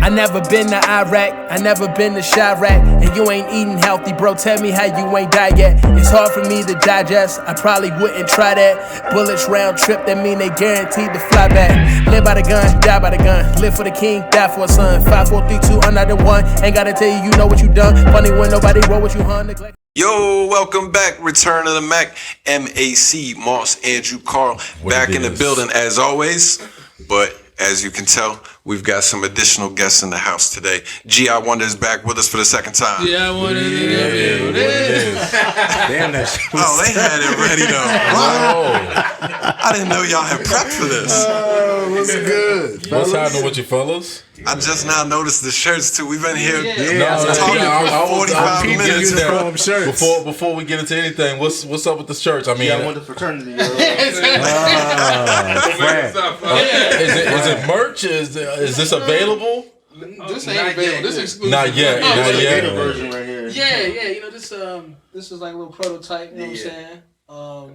I never been to Iraq, I never been to Chirac. And you ain't eating healthy, bro, tell me how you ain't died yet. It's hard for me to digest, I probably wouldn't try that. Bullets round trip, that mean they guaranteed to fly back. Live by the gun, die by the gun. Live for the king, die for a son. 5, 4, 3, 2, another one. Ain't gotta tell you, you know what you done. Funny when nobody roll with you, huh? Neglect. Yo, welcome back. Return of the Mac. M.A.C, Moss, Andrew, Carl, back in the building as always. But as you can tell, we've got some additional guests in the house today. G.I.Wonder is back with us for the second time. G.I.Wonder Damn that shit. Oh, they had it ready though. I didn't know y'all had prepped for this. What's good? What's happening with you fellas? I just now noticed the shirts too. We've been here talking for 45 minutes. Before we get into anything, what's up with the shirts? I mean, I want the fraternity. Is it merch? Is this available? This ain't available. This is exclusive. Not yet. Not yet. Version right here. Yeah. You know this is like a little prototype. You know what I'm saying? I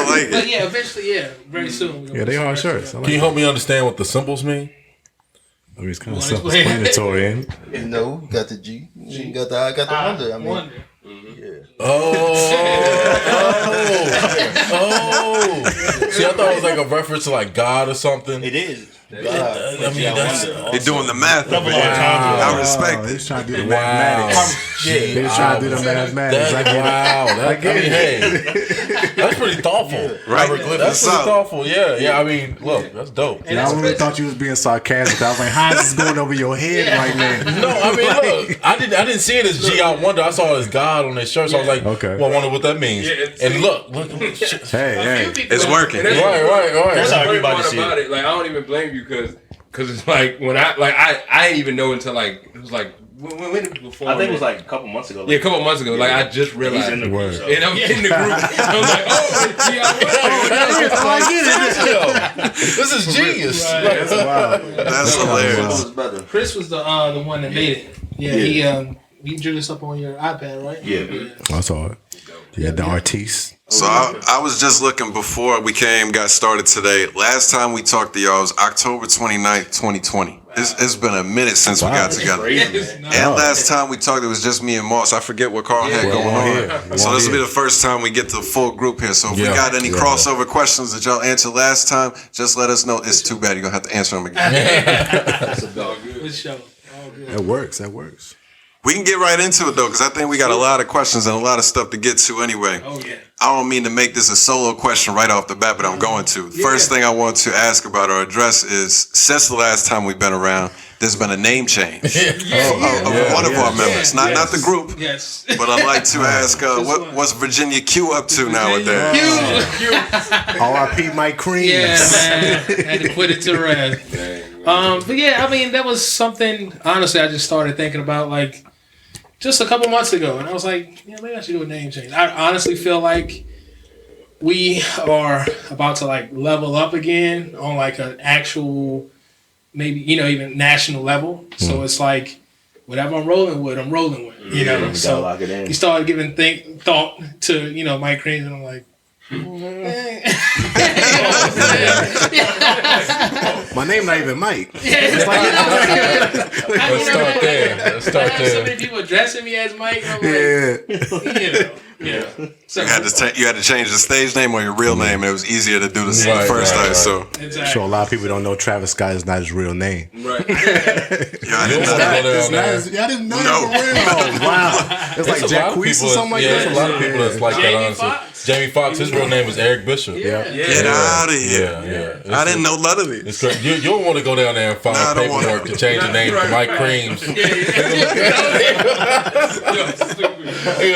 like it. But yeah, eventually, very soon. Yeah, they are shirts. Can you help me understand what the symbols mean? I mean, it's kind of self-explanatory, ain't it? No, you got the G. You got the I got the Wonder. I mean, Wonder. Oh. See, I thought it was like a reference to like God or something. it is. I mean, that's They're doing the math over here. I respect He's it. trying to do the mathematics. They're trying to do the mathematics. That's pretty thoughtful. Right? That's pretty thoughtful. Yeah. I mean, look, that's dope. And I really thought you was being sarcastic. I was like, how is this going over your head right now? No, I mean, look, I didn't see it as G.I.Wonder. I saw it as God on their shirt. So I was like, okay. Well, I wonder what that means. And look. Hey. It's working. Right. That's how everybody see it. Like, I don't even blame you because it's like when I didn't even know until like it was like when before. I think it was like a couple months ago. Yeah, a couple months ago. Like I just realized. He's in the group. And I'm in the group. I was like, Oh, this is genius. Right. Wow. That's hilarious. Chris was the one that made it. Yeah. He drew this up on your iPad, right? Yeah. I saw it. Yeah, the artiste. So I was just looking before we got started today. Last time we talked to y'all was October 29th, 2020. It's been a minute since we got together. And last time we talked, it was just me and Moss. I forget what Carl had going on. So this will be the first time we get the full group here. So if we got any crossover questions that y'all answered last time, just let us know. It's too bad. You're going to have to answer them again. Good show. All good. That works. We can get right into it, though, because I think we got a lot of questions and a lot of stuff to get to anyway. Oh, yeah. I don't mean to make this a solo question right off the bat, but I'm going to. First thing I want to ask about or address is, since the last time we've been around, there's been a name change of one of our members. Not the group, Yes. but I'd like to ask, what's Virginia Q up to nowadays? R.I.P. Mike Creams. Yeah, man. Had to put it to rest. But yeah, I mean, that was something, honestly, I just started thinking about, like, just a couple months ago, and I was like, maybe I should do a name change. I honestly feel like we are about to like level up again on like an actual, maybe even national level. So it's like whatever I'm rolling with, you know. So you started giving thought to Mike Creams, and I'm like, my name not even Mike. Let's start there. So many people addressing me as Mike. And I'm like, So you had to change the stage name or your real name. And it was easier to do the first time. So exactly. So a lot of people don't know Travis Scott is not his real name. Right. I didn't know that. I didn't know that. Oh, wow. It's like Jacquees or something like that. There's a lot of people that's like that, honestly. Jamie Foxx, his real name is Eric Bishop. Get out of here. Yeah. I didn't know none of these. It's great. You don't want to go down there and find paperwork to change your name to Mike Creams. He'll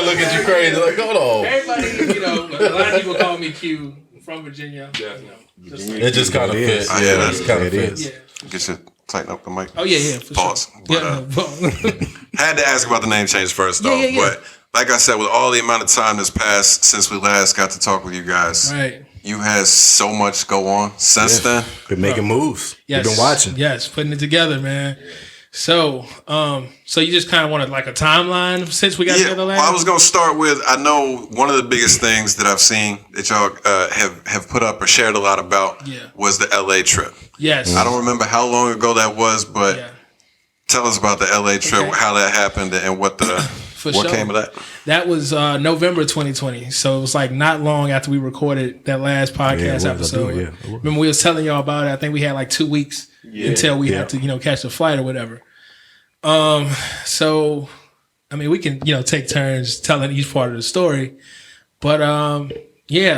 look at you crazy like, hold on. Everybody, a lot of people call me Q from Virginia. It just kind of fits. Yeah, it kind of fits. Get you tighten up the mic. Oh, yeah, for Pause. Sure. But, had to ask about the name change first, though. But like I said, with all the amount of time that's passed since we last got to talk with you guys, right. You had so much go on since then. Been making moves. Yes. You've been watching. Yes, putting it together, man. So, so you just kind of wanted like a timeline since we got together last. Well, I was gonna start with. I know one of the biggest things that I've seen that y'all have put up or shared a lot about was the LA trip. Yes. I don't remember how long ago that was, but tell us about the LA trip, how that happened, and what came of that. That was November 2020. So it was like not long after we recorded that last podcast episode. Remember we was telling y'all about it. I think we had like 2 weeks until we had to, catch the flight or whatever. So I mean, we can, take turns telling each part of the story. But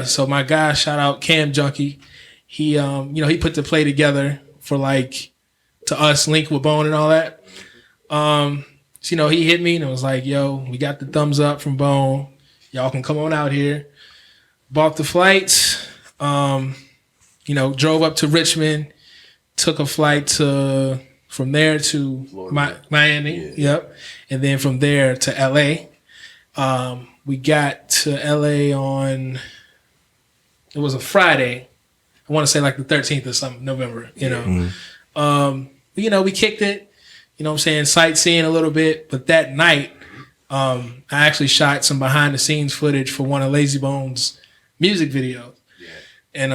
so my guy, shout out Cam Junkie. He he put the play together for like to us link with Bone and all that. So, he hit me and was like, yo, we got the thumbs up from Bone. Y'all can come on out here. Bought the flights, drove up to Richmond, took a flight from there to Miami. Yep. And then from there to LA. We got to LA on, it was a Friday. I want to say like the 13th or something, November, we kicked it. Sightseeing a little bit. But that night, I actually shot some behind the scenes footage for one of Lazy Bone's music videos. Yeah. And,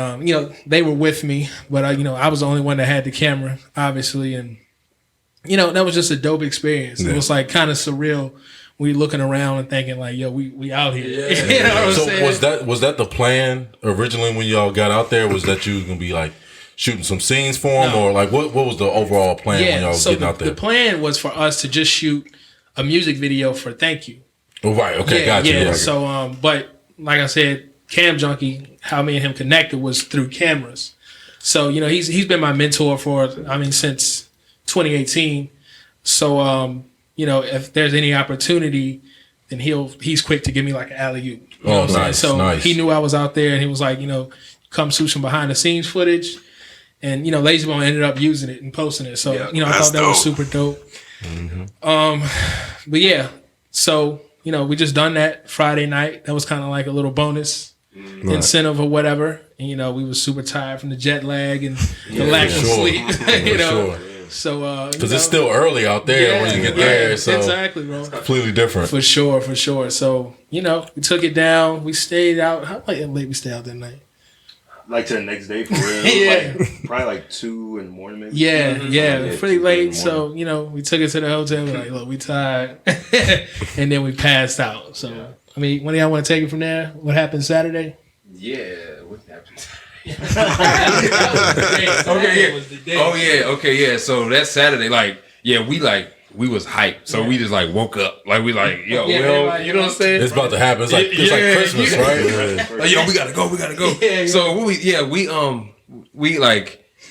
they were with me, but, I was the only one that had the camera, obviously. And, that was just a dope experience. Yeah. It was like kind of surreal. We looking around and thinking like, yo, we out here. Yeah. You know what I'm saying? was that the plan originally when y'all got out there? Was that you was going to be like, shooting some scenes for him, or like what was the overall plan when y'all was getting out there? The plan was for us to just shoot a music video for Thank You. Oh, right. Okay. Gotcha. Yeah. So, but like I said, Cam Junkie, how me and him connected was through cameras. So, he's been my mentor since 2018. So, if there's any opportunity, then he's quick to give me like an alley-oop. Oh, nice. So nice. He knew I was out there and he was like, come shoot some behind the scenes footage. And, Lazy Bone ended up using it and posting it. So, I thought that was super dope. Mm-hmm. But yeah, so, we just done that Friday night. That was kind of like a little bonus incentive or whatever. And, we was super tired from the jet lag and the lack of sleep, Sure. So, because it's still early out there when you get there. So exactly, bro. It's completely different. For sure. So, we took it down. We stayed out. How late we stayed out that night? Like to the next day for real. Probably like 2 in the morning maybe. Yeah, pretty late. So, we took it to the hotel. We're like, look, we tired. And then we passed out. So, when do y'all want to take it from there? What happened Saturday? Yeah, what happened? So that Saturday, we was hyped. So we just like woke up. Like we like, yo, you know what I'm saying? It's about to happen. It's like Christmas, right? Like, yo, we gotta go. Yeah. So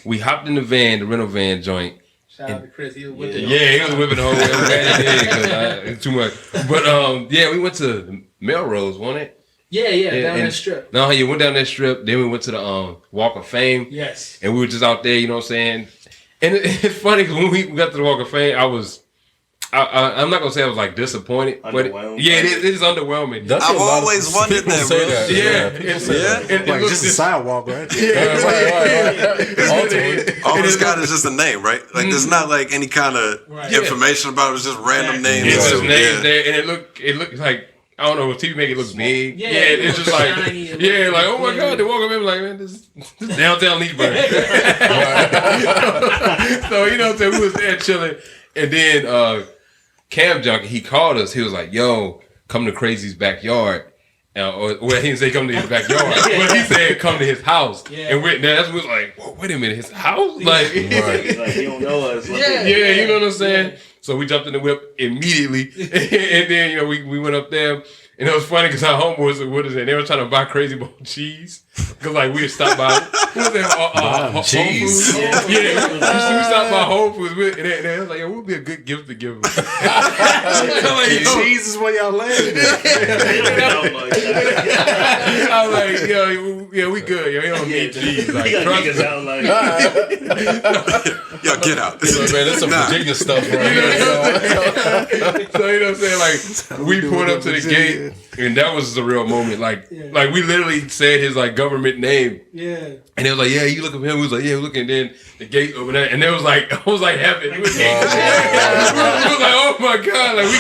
we hopped in the van, the rental van joint. Shout out to Chris. He was whipping. He was whipping the whole van. It's too much. But we went to Melrose, wasn't it? Down that strip. No, you went down that strip. Then we went to the Walk of Fame. Yes. And we were just out there, you know what I'm saying? And it's funny because when we got to the Walk of Fame, I'm not gonna say I was like disappointed, but it is underwhelming. I've always wondered that, bro. It's like just a sidewalk, right? All it's got is just a name, right? Like there's not like any kind of information about it. It's just random names. It's just names there, and it looked like. I don't know, TV make it look big. It's just like, like, oh my God, they walk up and be like, man, this downtown Leesburg. So, you know what I'm saying? We was there chilling. And then Cam Junkie, he called us. He was like, yo, come to Crazy's backyard. He didn't say come to his backyard. But he said come to his house. And that's when we was like, whoa, wait a minute, his house? Like, he don't know us. You know what I'm saying? So we jumped in the whip immediately. And then, we went up there. And it was funny because our homeboys were with us and they were trying to buy Crazy Bone cheese. Because, we had stopped by Whole Foods. We stopped by Whole Foods. And they was like, yo, what would be a good gift to give them? Cheese is where y'all landed. I was like, yo, we good. Yo, we don't need cheese. Like, trust Yo, get out. Man, that's some Virginia stuff right here. So, you know what I'm saying? Like, we pulled up to the gate. And that was the real moment. Like we literally said his like government name. Yeah. And it was like, yeah, you look at him. We was like, yeah, look. And then the gate opened up, and it was like, I was like heaven. It was, it was like, oh my god, like we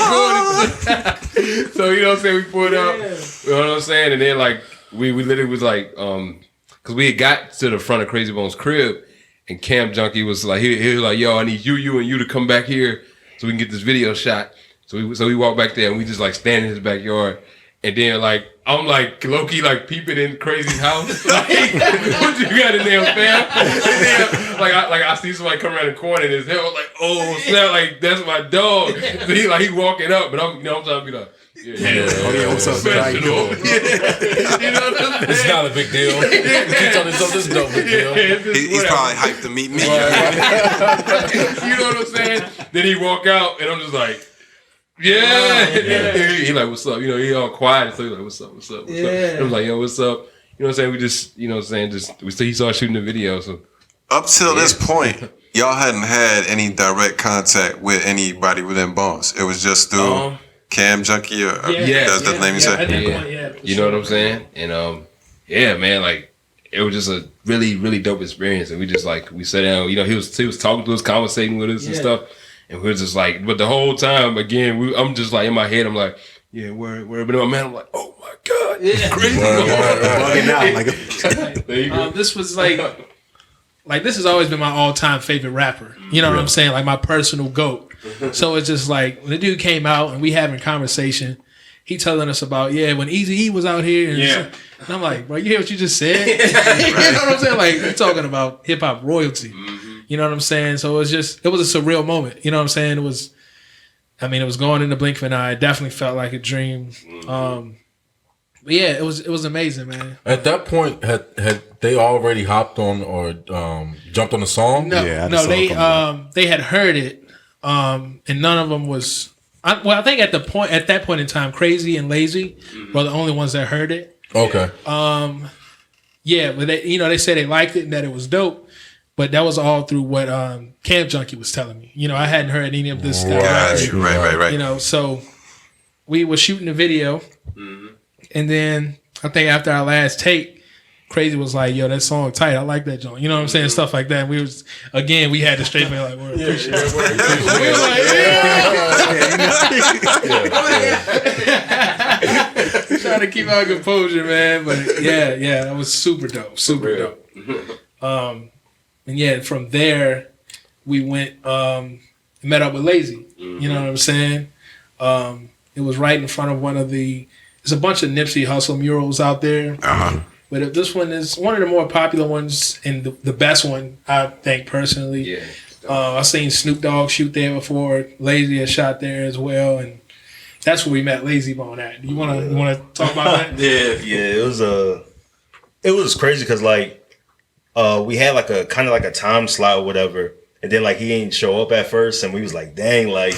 going. So you know what I'm saying? We pulled up. You know what I'm saying? And then like we literally was like, because we had got to the front of Crazy Bone's crib, and Cam Junkie was like, he was like, yo, I need you, and you to come back here so we can get this video shot. So we walked back there, and we just like stand in his backyard. And then, like, I'm like, low-key, like, peeping in Crazy's house. Like, what you got in there, fam? And then, I see somebody come around the corner, and his head was like, oh, snap, like, that's my dog. So he walking up, but I'm trying to be like, what's up, man? You know what I'm saying? It's not a big deal. Keep telling yourself this is no big deal. He's probably hyped to meet me. You know what I'm saying? Then he walk out, and I'm just like, he like, what's up? You know, he all quiet. So he like, what's up? And I'm like, yo, what's up? You know what I'm saying? We just, you know what I'm saying? He started shooting the video. So up till this point, y'all hadn't had any direct contact with anybody within Bones. It was just through Cam Junkie. That's the name you said. You know what I'm saying? And man, like it was just a really, really dope experience. And we just like we sat down. You know, he was talking to us, conversating with us and stuff. And we're just like, but the whole time, again, I'm just like in my head, I'm like, yeah, where? But in my man, I'm like, oh my god, crazy. This was like this has always been my all-time favorite rapper. You know what I'm saying? Like my personal GOAT. So it's just like when the dude came out and we having conversation, he telling us about when Eazy-E was out here. And I'm like, bro, you hear what you just said? You know what I'm saying? Like we're talking about hip hop royalty. You know what I'm saying? So it was a surreal moment. You know what I'm saying? It was going in the blink of an eye. It definitely felt like a dream. But yeah, it was amazing, man. At that point, had they already hopped on or jumped on the song? No, they had heard it, and none of them was. I think at that point in time, Crazy and Lazy were the only ones that heard it. Okay. But they said they liked it and that it was dope. But that was all through what Cam Junkie was telling me. You know, I hadn't heard any of this stuff. Right. You know, so we were shooting the video, and then I think after our last take, Crazy was like, "Yo, that song tight. I like that joint." You know what I'm saying? Stuff like that. And we had to straight man like, "We're appreciate it." We were like, trying to keep our composure, man. But that was super dope. And from there, we went met up with Lazy. You know what I'm saying? It was right in front of there's a bunch of Nipsey Hussle murals out there. But this one is one of the more popular ones and the best one, I think, personally. I've seen Snoop Dogg shoot there before. Lazy has shot there as well. And that's where we met Lazy Bone at. You want to talk about that? It was crazy because, like, we had like a kind of like a time slot or whatever, and then like he ain't show up at first, and we was like, dang, like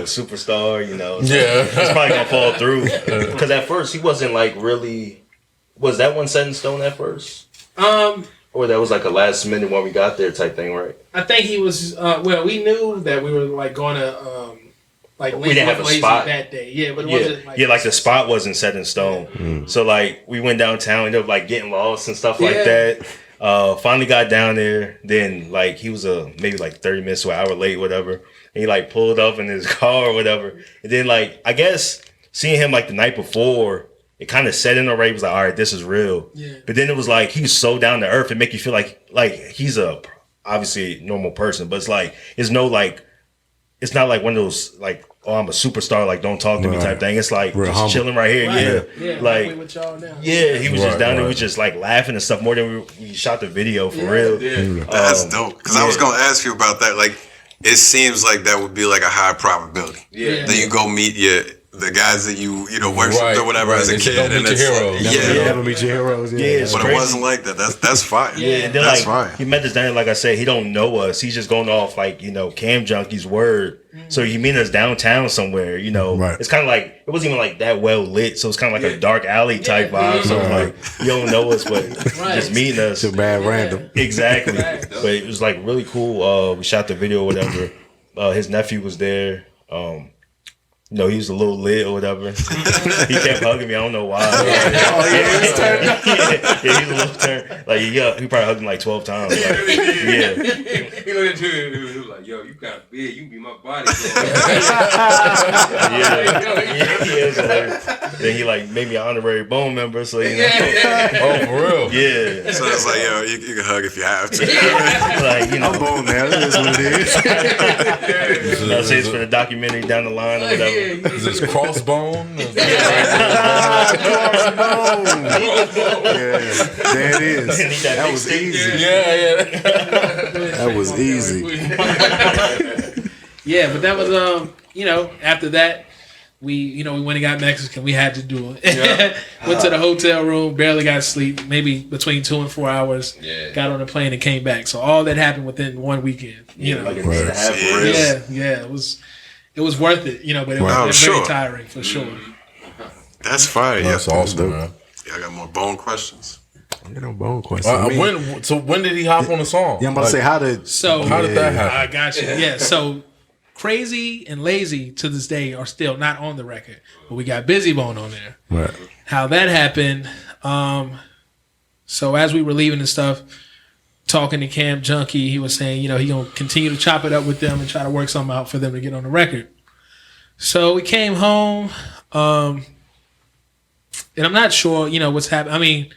superstar, it's probably gonna fall through because at first he wasn't like really. Was that one set in stone at first? Or that was like a last minute when we got there type thing, right? I think he was. We knew that we were like going to. We didn't have a spot that day. But it wasn't like the spot wasn't set in stone. So like we went downtown, ended up like getting lost and stuff like that. Finally got down there. Then like he was maybe like 30 minutes to an hour late, whatever. And he like pulled up in his car or whatever. And then like I guess seeing him like the night before, it kind of set in already. It was like, all right, this is real. Yeah. But then it was like he was so down to earth and make you feel like he's a obviously normal person, but it's like it's not like one of those like, oh, I'm a superstar, like don't talk to me type thing. It's like just chilling right here, like with y'all now. He was just down there, we just like laughing and stuff more than we shot the video for real. That's dope. Because I was gonna ask you about that. Like, it seems like that would be like a high probability. Then you go meet the guys that you worshiped or whatever as a kid, and it's never meet your heroes. But it wasn't like that. That's fine. And then that's fine. He met us down there, like I said, he don't know us. He's just going off like Cam Junkie's word. So he meet us downtown somewhere. It's kind of like it wasn't even like that well lit. So it's kind of like a dark alley type vibe. So it's like you don't know us, but just meeting us. It's a bad random. Exactly. But it was like really cool. We shot the video or whatever. His nephew was there. No, he was a little lit or whatever. He kept hugging me. I don't know why. He was turned up. Yeah, he was a little turned. Like, he probably hugged me like 12 times. Like, yeah. He looked at you and he was like, yo, you kind of big. You can be my body. It was hilarious. Then he like made me an honorary Bone member. So, you know. Oh, for real? Yeah. So it's like, yo, you can hug if you have to. Like, you know. I'm Bone now. That is what it is. I'll say it's for the documentary down the line or whatever. Is this crossbone? Crossbone. Yeah, there it is. That was easy. Yeah. That was easy. Yeah, but that was after that we went and got Mexican. We had to do it. Went to the hotel room, barely got sleep, maybe between 2 and 4 hours. Yeah. Got on the plane and came back. So all that happened within one weekend. Like Right. It was worth it, but it was very tiring for sure. That's fire. That's awesome, man. Yeah, I got more Bone questions. You know, Bone question. When did he hop on the song? Yeah, I'm about to say, how did that happen? I got you. Yeah, so Crazy and Lazy to this day are still not on the record, but we got Busy Bone on there. Right. How that happened, so as we were leaving and stuff, talking to Cam Junkie, he was saying, he gonna continue to chop it up with them and try to work something out for them to get on the record. So we came home, and I'm not sure, what's happening. I mean,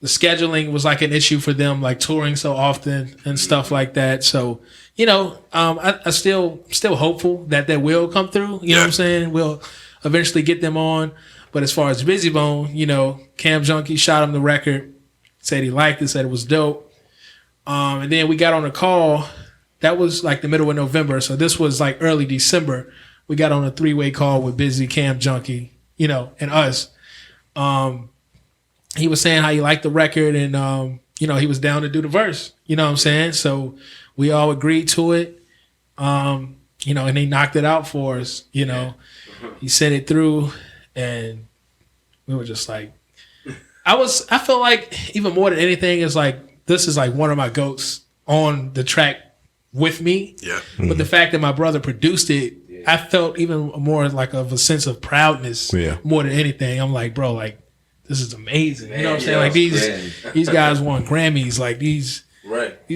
the scheduling was like an issue for them, like touring so often and stuff like that. So, I still hopeful that will come through. You know what I'm saying? We'll eventually get them on. But as far as Busy Bone, Cam Junkie shot him the record, said he liked it, said it was dope. And then we got on a call. That was like the middle of November. So this was like early December. We got on a 3-way call with Busy, Cam Junkie, and us. He was saying how he liked the record and, he was down to do the verse. You know what I'm saying? So we all agreed to it, and he knocked it out for us. He sent it through and we were just like, I felt like even more than anything is like, this is like one of my GOATs on the track with me. Yeah. But the fact that my brother produced it, I felt even more like of a sense of proudness more than anything. I'm like, bro, like, this is amazing. You know what I'm saying? Like these guys won Grammys. Like these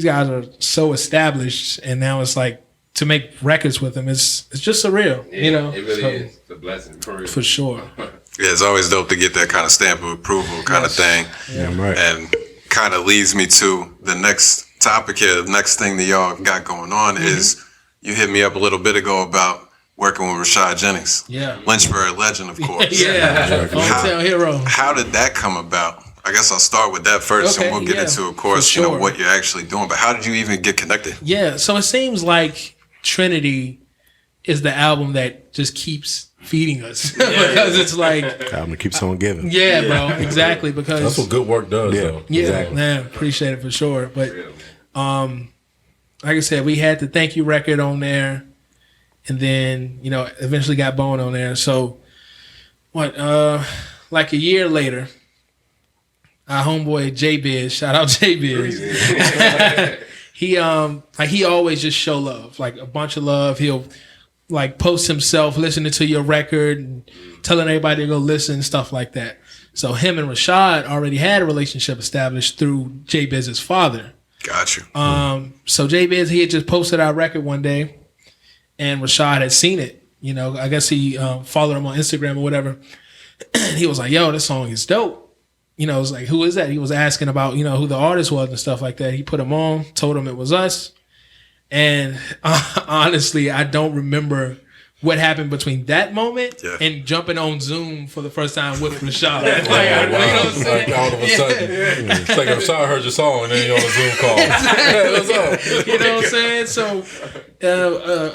guys are so established, and now it's like to make records with them. It's just surreal. It really is. It's a blessing for real. For sure. Yeah, it's always dope to get that kind of stamp of approval kind of thing. Yeah, I'm right. And kind of leads me to the next topic here. The next thing that y'all got going on is you hit me up a little bit ago about working with Rashad Jennings. Yeah. Lynchburg legend, of course. Hometown hero. How did that come about? I guess I'll start with that first, and we'll get into, of course, what you're actually doing. But how did you even get connected? Yeah, so it seems like Trinity is the album that just keeps feeding us because it's like album keeps on giving. Yeah, bro, exactly. Because that's what good work does. Though. Yeah, exactly. Man, appreciate it for sure. But like I said, we had the Thank You record on there. And then, eventually got Bone on there. So, like a year later, our homeboy J-Biz, shout out J-Biz. he always just show love, like a bunch of love. He'll like post himself listening to your record and telling everybody to go listen and stuff like that. So him and Rashad already had a relationship established through J-Biz's father. Got you. So J-Biz, he had just posted our record one day. And Rashad had seen it, I guess he followed him on Instagram or whatever. He was like, yo, this song is dope. It was like, who is that? He was asking about, who the artist was and stuff like that. He put him on, told him it was us. And honestly, I don't remember what happened between that moment and jumping on Zoom for the first time with Rashad. Like, all of a sudden, it's like Rashad heard your song and then you're on a Zoom call. What's up? You know what I'm saying? So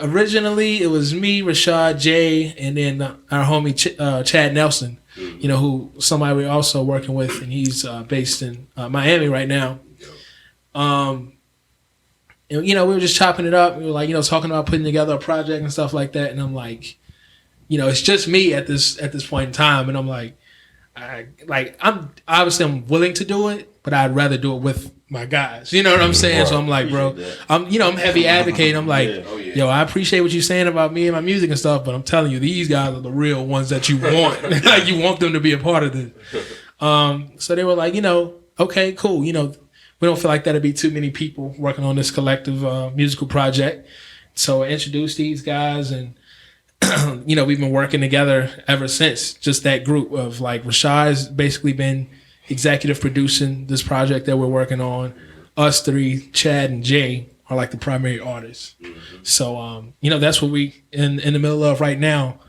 originally it was me, Rashad, Jay, and then our homie Chad Nelson, who somebody we're also working with, and he's based in Miami right now. And, we were just chopping it up. We were like, talking about putting together a project and stuff like that. And I'm like, it's just me at this point in time. And I'm like, I'm willing to do it, but I'd rather do it with my guys. You know what I'm saying? So I'm like, bro, I'm heavy advocating. I'm like, yo, I appreciate what you're saying about me and my music and stuff, but I'm telling you, these guys are the real ones that you want. Like, you want them to be a part of this. So they were like, okay, cool. We don't feel like that'd be too many people working on this collective musical project. So I introduced these guys, and we've been working together ever since. Just that group of like, Rashad's basically been executive producing this project that we're working on. Us three, Chad and Jay, are like the primary artists. So that's what we in the middle of right now,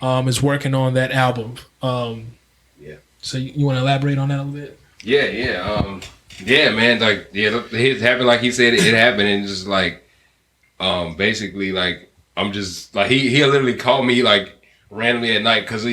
is working on that album. So you want to elaborate on that a little bit? Yeah, man. Like, it happened like he said it happened, and just like, basically, like, I'm just like, he'll literally call me like randomly at night, because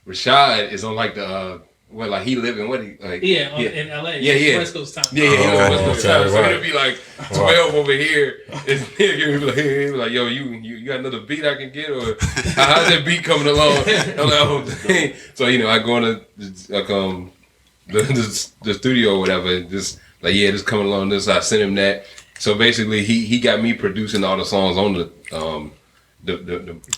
Rashad is on like the he live in in LA. West Coast time. West Coast time. So it'll be like 12 over here. And he'll be like, yo, you got another beat I can get, or how's that beat coming along? I'm like, oh, dang. So I go into the studio or whatever, and just like, just coming along this. I sent him that. So basically, he got me producing all the songs on the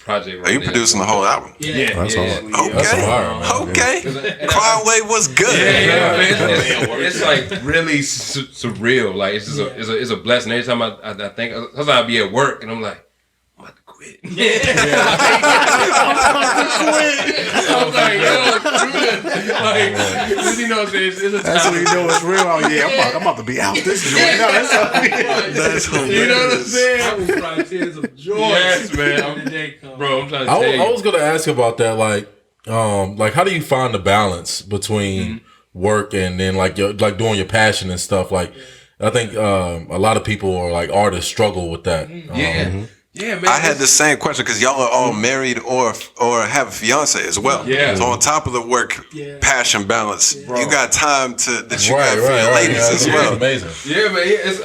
project. Are you producing the whole album? Yeah. That's hard. Okay. That's hard, Okay. Crime Wave was good. It's like really surreal. Like, it's just it's a blessing. Every time I think, sometimes I'll be at work and I'm like, I'm about to quit. I'm like, yo, like, it's a time. That's when you know it's real. I'm about to be out this joint. No, that's hilarious. You know what I'm saying? I will cry tears of joy. Yes, man. Bro, I'm trying to tell you. I was gonna ask about that, like how do you find the balance between work and then like doing your passion and stuff? Like, I think a lot of people or like artists struggle with that. Yeah, man. I had the same question, because y'all are all married or have a fiance as well. Yeah. So on top of the work passion balance, you got time that you got for your right, ladies as well. Amazing. Yeah, man. It's,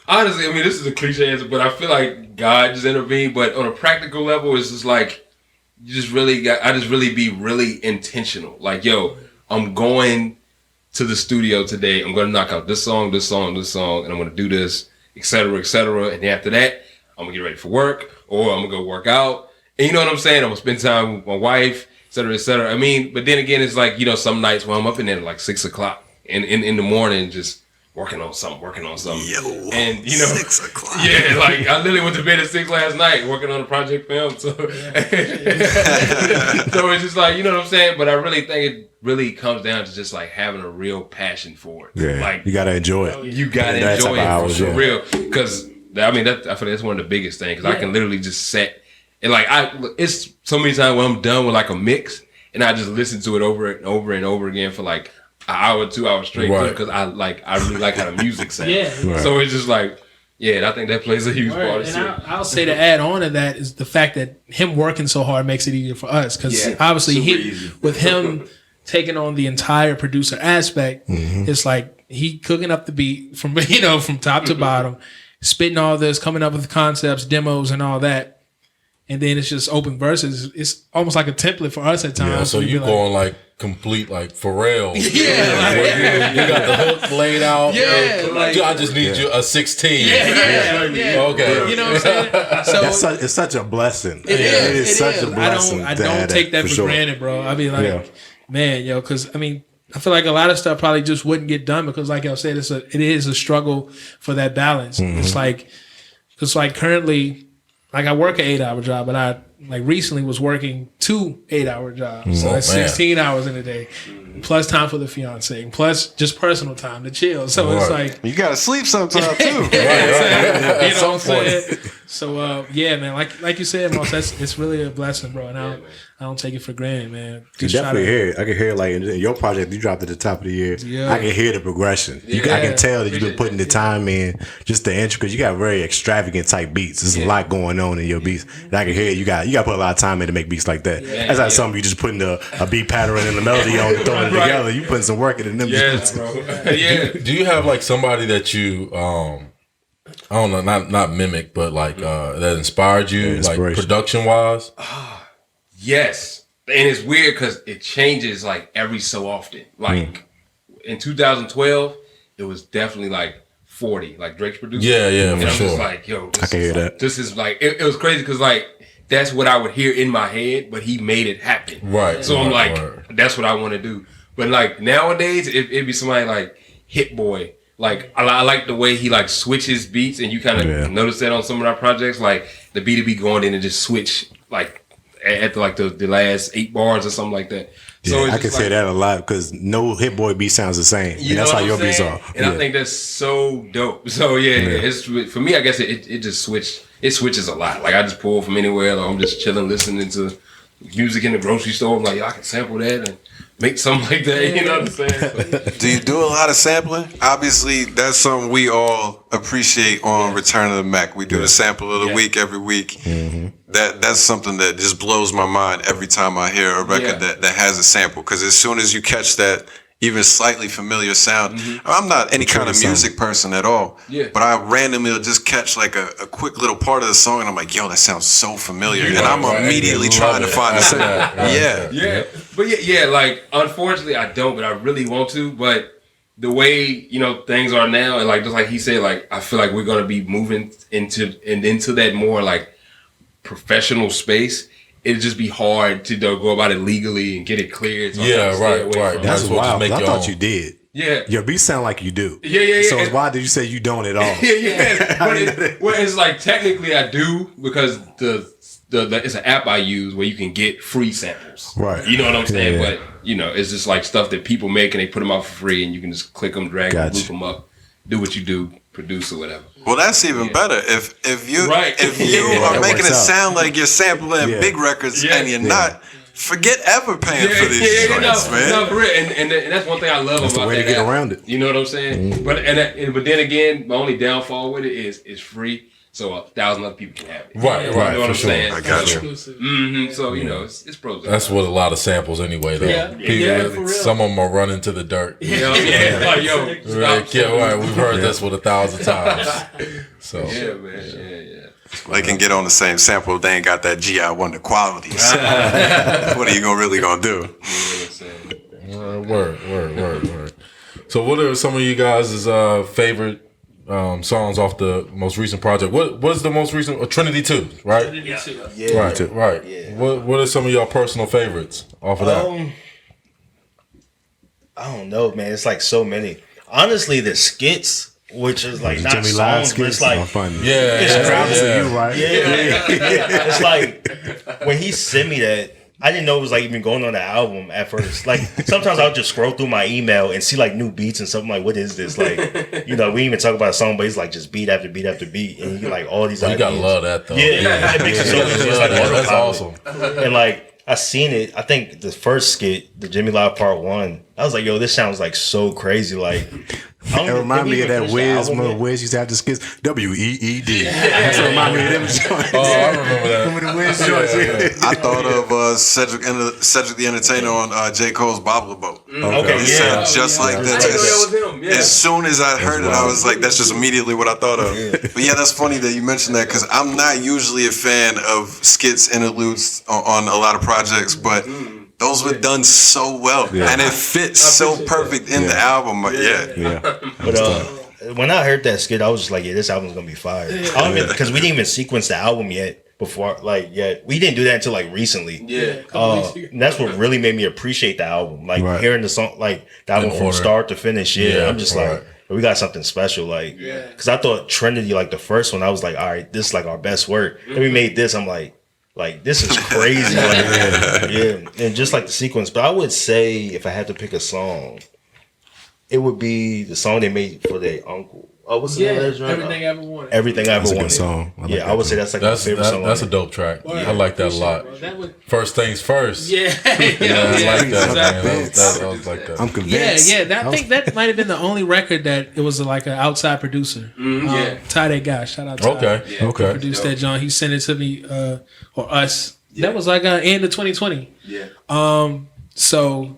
honestly, I mean, this is a cliche answer, but I feel like God just intervened. But on a practical level, it's just like, I just really be really intentional. Like, yo, I'm going to the studio today. I'm going to knock out this song, and I'm going to do this, et cetera, et cetera. And then after that, I'm going to get ready for work, or I'm going to go work out. And you know what I'm saying? I'm going to spend time with my wife, et cetera, et cetera. I mean, but then again, it's like, some nights where I'm up in there at like 6 o'clock in the morning, just working on something. Yo, and 6 o'clock. Yeah, like, I literally went to bed at 6 last night working on a project film. So, so it's just like, you know what I'm saying? But I really think it really comes down to just like having a real passion for it. Yeah, like, you gotta enjoy it. You gotta enjoy it for real. Because I mean, I feel like that's one of the biggest things, because I can literally just set and like it's so many times when I'm done with like a mix and I just listen to it over and over and over again for like an hour, 2 hours straight, because I really like how the music sounds. So it's just like, and I think that plays a huge part. And I'll say to add on to that is the fact that him working so hard makes it easier for us, because obviously with him taking on the entire producer aspect, it's like he cooking up the beat from top to bottom, spitting all this, coming up with concepts, demos, and all that. And then it's just open verses. It's almost like a template for us at times. Yeah, so you going like complete like Pharrell. You got the hook laid out. I just need you a 16. Okay. You know what I'm saying? So it's such a blessing. It is such a blessing. I don't take that for granted, bro. I mean, like, man, because I mean, I feel like a lot of stuff probably just wouldn't get done because, like y'all said, it is a struggle for that balance. It's like currently, like I work an 8-hour job, but I like recently was working 2 8-hour jobs. So that's 16 hours in a day, plus time for the fiance, plus just personal time to chill. So it's like you gotta sleep sometime too. You know what I'm saying? So man, like you said, Moss, it's really a blessing, bro. And I don't take it for granted, man. You definitely hear it. I can hear like in your project you dropped at the top of the year. I can hear the progression. I can tell that you've been putting the time in, just the intro, because you got very extravagant type beats. There's a lot going on in your beats, and I can hear you got to put a lot of time in to make beats like that. That's not something you just putting a beat pattern and the melody on and throwing it together. You putting some work in them. Yes, bro. Do you have like somebody that you I don't know, not mimic, but like that inspired you, like production wise? Yes, and it's weird because it changes like every so often. Like in 2012, it was definitely like 40, like Drake's producer. Yeah, and for I'm sure. just like, yo, I can hear that. This is like, it was crazy because like that's what I would hear in my head, but he made it happen. Right. So I'm like, right. that's what I want to do. But like nowadays, it'd be somebody like Hit Boy. Like I like the way he like switches beats, and you kind of notice that on some of our projects. Like the beat will be going in and just switch like at the last 8 bars or something like that. So I can say that a lot because no Hit Boy beat sounds the same. And that's how your beats are. And I think that's so dope. So it's for me. I guess it just switched. It switches a lot. Like I just pull from anywhere. Like I'm just chilling, listening to music in the grocery store. I'm like, I can sample that and make something like that. You know what I'm saying? So, Do you do a lot of sampling? Obviously, that's something we all appreciate on Return of the Mac. We do the sample of the week every week. Mm-hmm. That's something that just blows my mind every time I hear a record that has a sample. Because as soon as you catch that even slightly familiar sound, I'm not any kind of music person at all. Yeah. But I randomly will just catch like a quick little part of the song, and I'm like, yo, that sounds so familiar. And I'm immediately trying to find the sample. Yeah. But like unfortunately I don't, but I really want to. But the way things are now, and like just like he said, like I feel like we're gonna be moving into that more like professional space. It'd just be hard to go about it legally and get it cleared. So right. That's wild. I thought you did. Yeah. Your beats sound like you do. Yeah. So why did you say you don't at all? But it's like technically I do because it's an app I use where you can get free samples. Right. You know what I'm saying? Yeah. But it's just like stuff that people make and they put them out for free, and you can just click them, drag them, loop them up, do what you do, produce or whatever. Well, that's even better. If you are making it sound like you're sampling big records and you're not, forget ever paying for these joints, man. No, for real. And that's one thing I love about the way that to get app. around it. You know what I'm saying? Mm-hmm. But then again, my only downfall with it is it's free, so 1,000 other people can have it. Right. You know what I'm sure. saying? I got you. Mm-hmm. So it's pros. That's what a lot of samples anyway, though. Yeah, for real. Some of them are running to the dirt. You know what I mean? Like, yo, right. We've heard this 1,000 times. So yeah, man. They can get on the same sample. They ain't got that G.I.Wonder qualities. What are you really gonna do? Word. So, what are some of you guys' favorite songs off the most recent project? What's the most recent? Trinity Too, right? Yeah. Right. Yeah. What are some of y'all personal favorites off of that? I don't know, man. It's like so many. Honestly, the skits, which is like not Jimmy songs, skits but it's like funny. it's Obviously you, right? Yeah. It's like when he sent me that, I didn't know it was like even going on the album at first. Like sometimes I'll just scroll through my email and see like new beats and something like, what is this? Like, we didn't even talk about a song, but it's like just beat after beat after beat, and you get like all these ideas. You gotta love that though. Yeah. It makes it so easy. It's like that's awesome. And like I seen it. I think the first skit, the Jimmy Live Part 1, I was like, yo, this sounds like so crazy. Like, It remind me of that Wiz. Remember Wiz used to have the skits? W-E-E-D. That's what remind me of them joints. Oh, I remember that. Remember the Wiz joints? I thought of Cedric the Entertainer on J. Cole's Bobble Boat. Okay, It sounds just like that. As soon as I heard it, I was like, that's just immediately what I thought of. But yeah, that's funny that you mentioned that because I'm not usually a fan of skits, interludes on a lot of projects, but those were done so well, and it fits so perfect in the album. But But when I heard that skit, I was just like, yeah, this album's gonna be fire. Because we didn't even sequence the album yet. Before, we didn't do that until like recently. Yeah, and that's what really made me appreciate the album. Like hearing the song, like the album from start to finish. Yeah, I'm just like, we got something special. Like, because I thought Trinity, like the first one, I was like, all right, this is like our best work. Then we made this. I'm like this is crazy. And just like the sequence. But I would say if I had to pick a song, it would be the song they made for their uncle. Oh, what's the name of that joint? Everything I Ever Wanted. Everything I Ever That's a Wanted. good song. I would say that's like my favorite song. That's a dope track. I like that a lot. First things first. Yeah. I like that, man. I was like that. I'm convinced. I think that might have been the only record that it was like an outside producer. Ty, that guy. Shout out to Ty. Okay. Produced that John. He sent it to me or us. That was like end of 2020. So,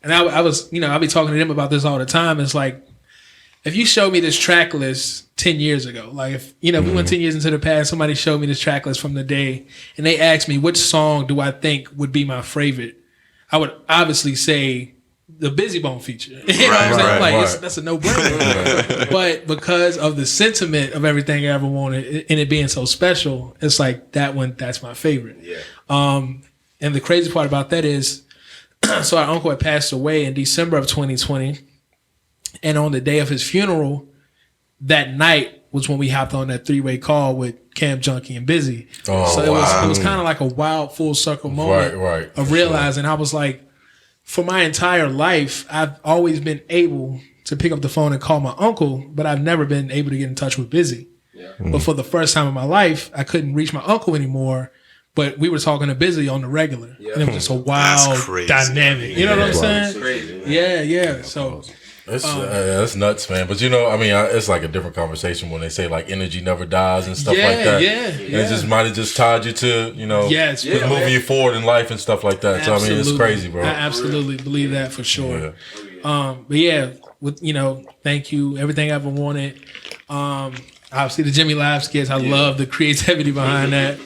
and I was, I'll be talking to them about this all the time. It's like, if you showed me this track list 10 years ago, like if, we went 10 years into the past, somebody showed me this track list from the day and they asked me which song do I think would be my favorite, I would obviously say the Busy Bone feature. You know what I'm saying? Like, that's a no-brainer. But because of the sentiment of everything I ever wanted and it being so special, it's like that one, that's my favorite. Yeah. And the crazy part about that is, so our uncle had passed away in December of 2020. And on the day of his funeral, that night was when we hopped on that 3-way call with Cam, Junkie, and Busy. Oh, so it was kind of like a wild full circle moment of realizing I was like, for my entire life, I've always been able to pick up the phone and call my uncle, but I've never been able to get in touch with Busy. Yeah. But for the first time in my life, I couldn't reach my uncle anymore, but we were talking to Busy on the regular. Yeah. And it was just a wild dynamic. You know what I'm saying? Crazy, yeah. So that's nuts, man. But I mean, it's like a different conversation when they say like energy never dies and stuff like that. Yeah. And it just might have just tied you to, moving you forward in life and stuff like that. Absolutely. So I mean, it's crazy, bro. I absolutely believe that for sure. Yeah. But yeah, with thank you. Everything I ever wanted. Obviously the Jimmy Live skits. I love the creativity behind that.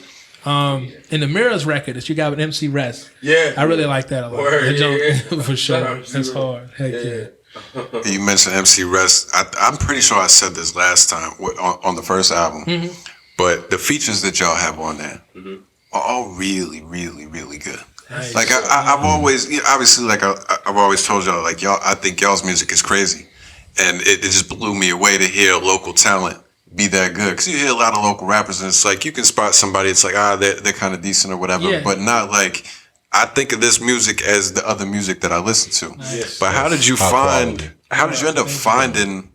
And the Mirrors record that you got with MC Rest. Yeah. I really like that a lot. For sure. That's hard. Heck yeah. You mentioned MC Rest. I'm pretty sure I said this last time on the first album, but the features that y'all have on there are all really, really, really good. Nice. Like I've always, obviously, like I've always told y'all, like y'all, I think y'all's music is crazy, and it just blew me away to hear local talent be that good. Because you hear a lot of local rappers, and it's like you can spot somebody. It's like they're kind of decent or whatever, but not like. I think of this music as the other music that I listen to. Nice. But how did you end up finding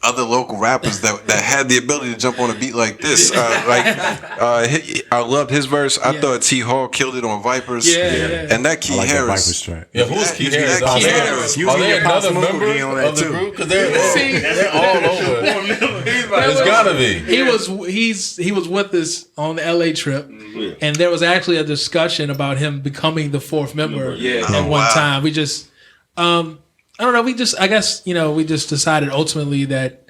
other local rappers that had the ability to jump on a beat like this? I loved his verse. I thought T. Hall killed it on Vipers. And that Key Harris. Yeah, who's Key Harris? Are they another member of the group? Because they're all over. It's gotta be. He was with us on the LA trip, and there was actually a discussion about him becoming the fourth member at one time. We just, I don't know. We just decided ultimately that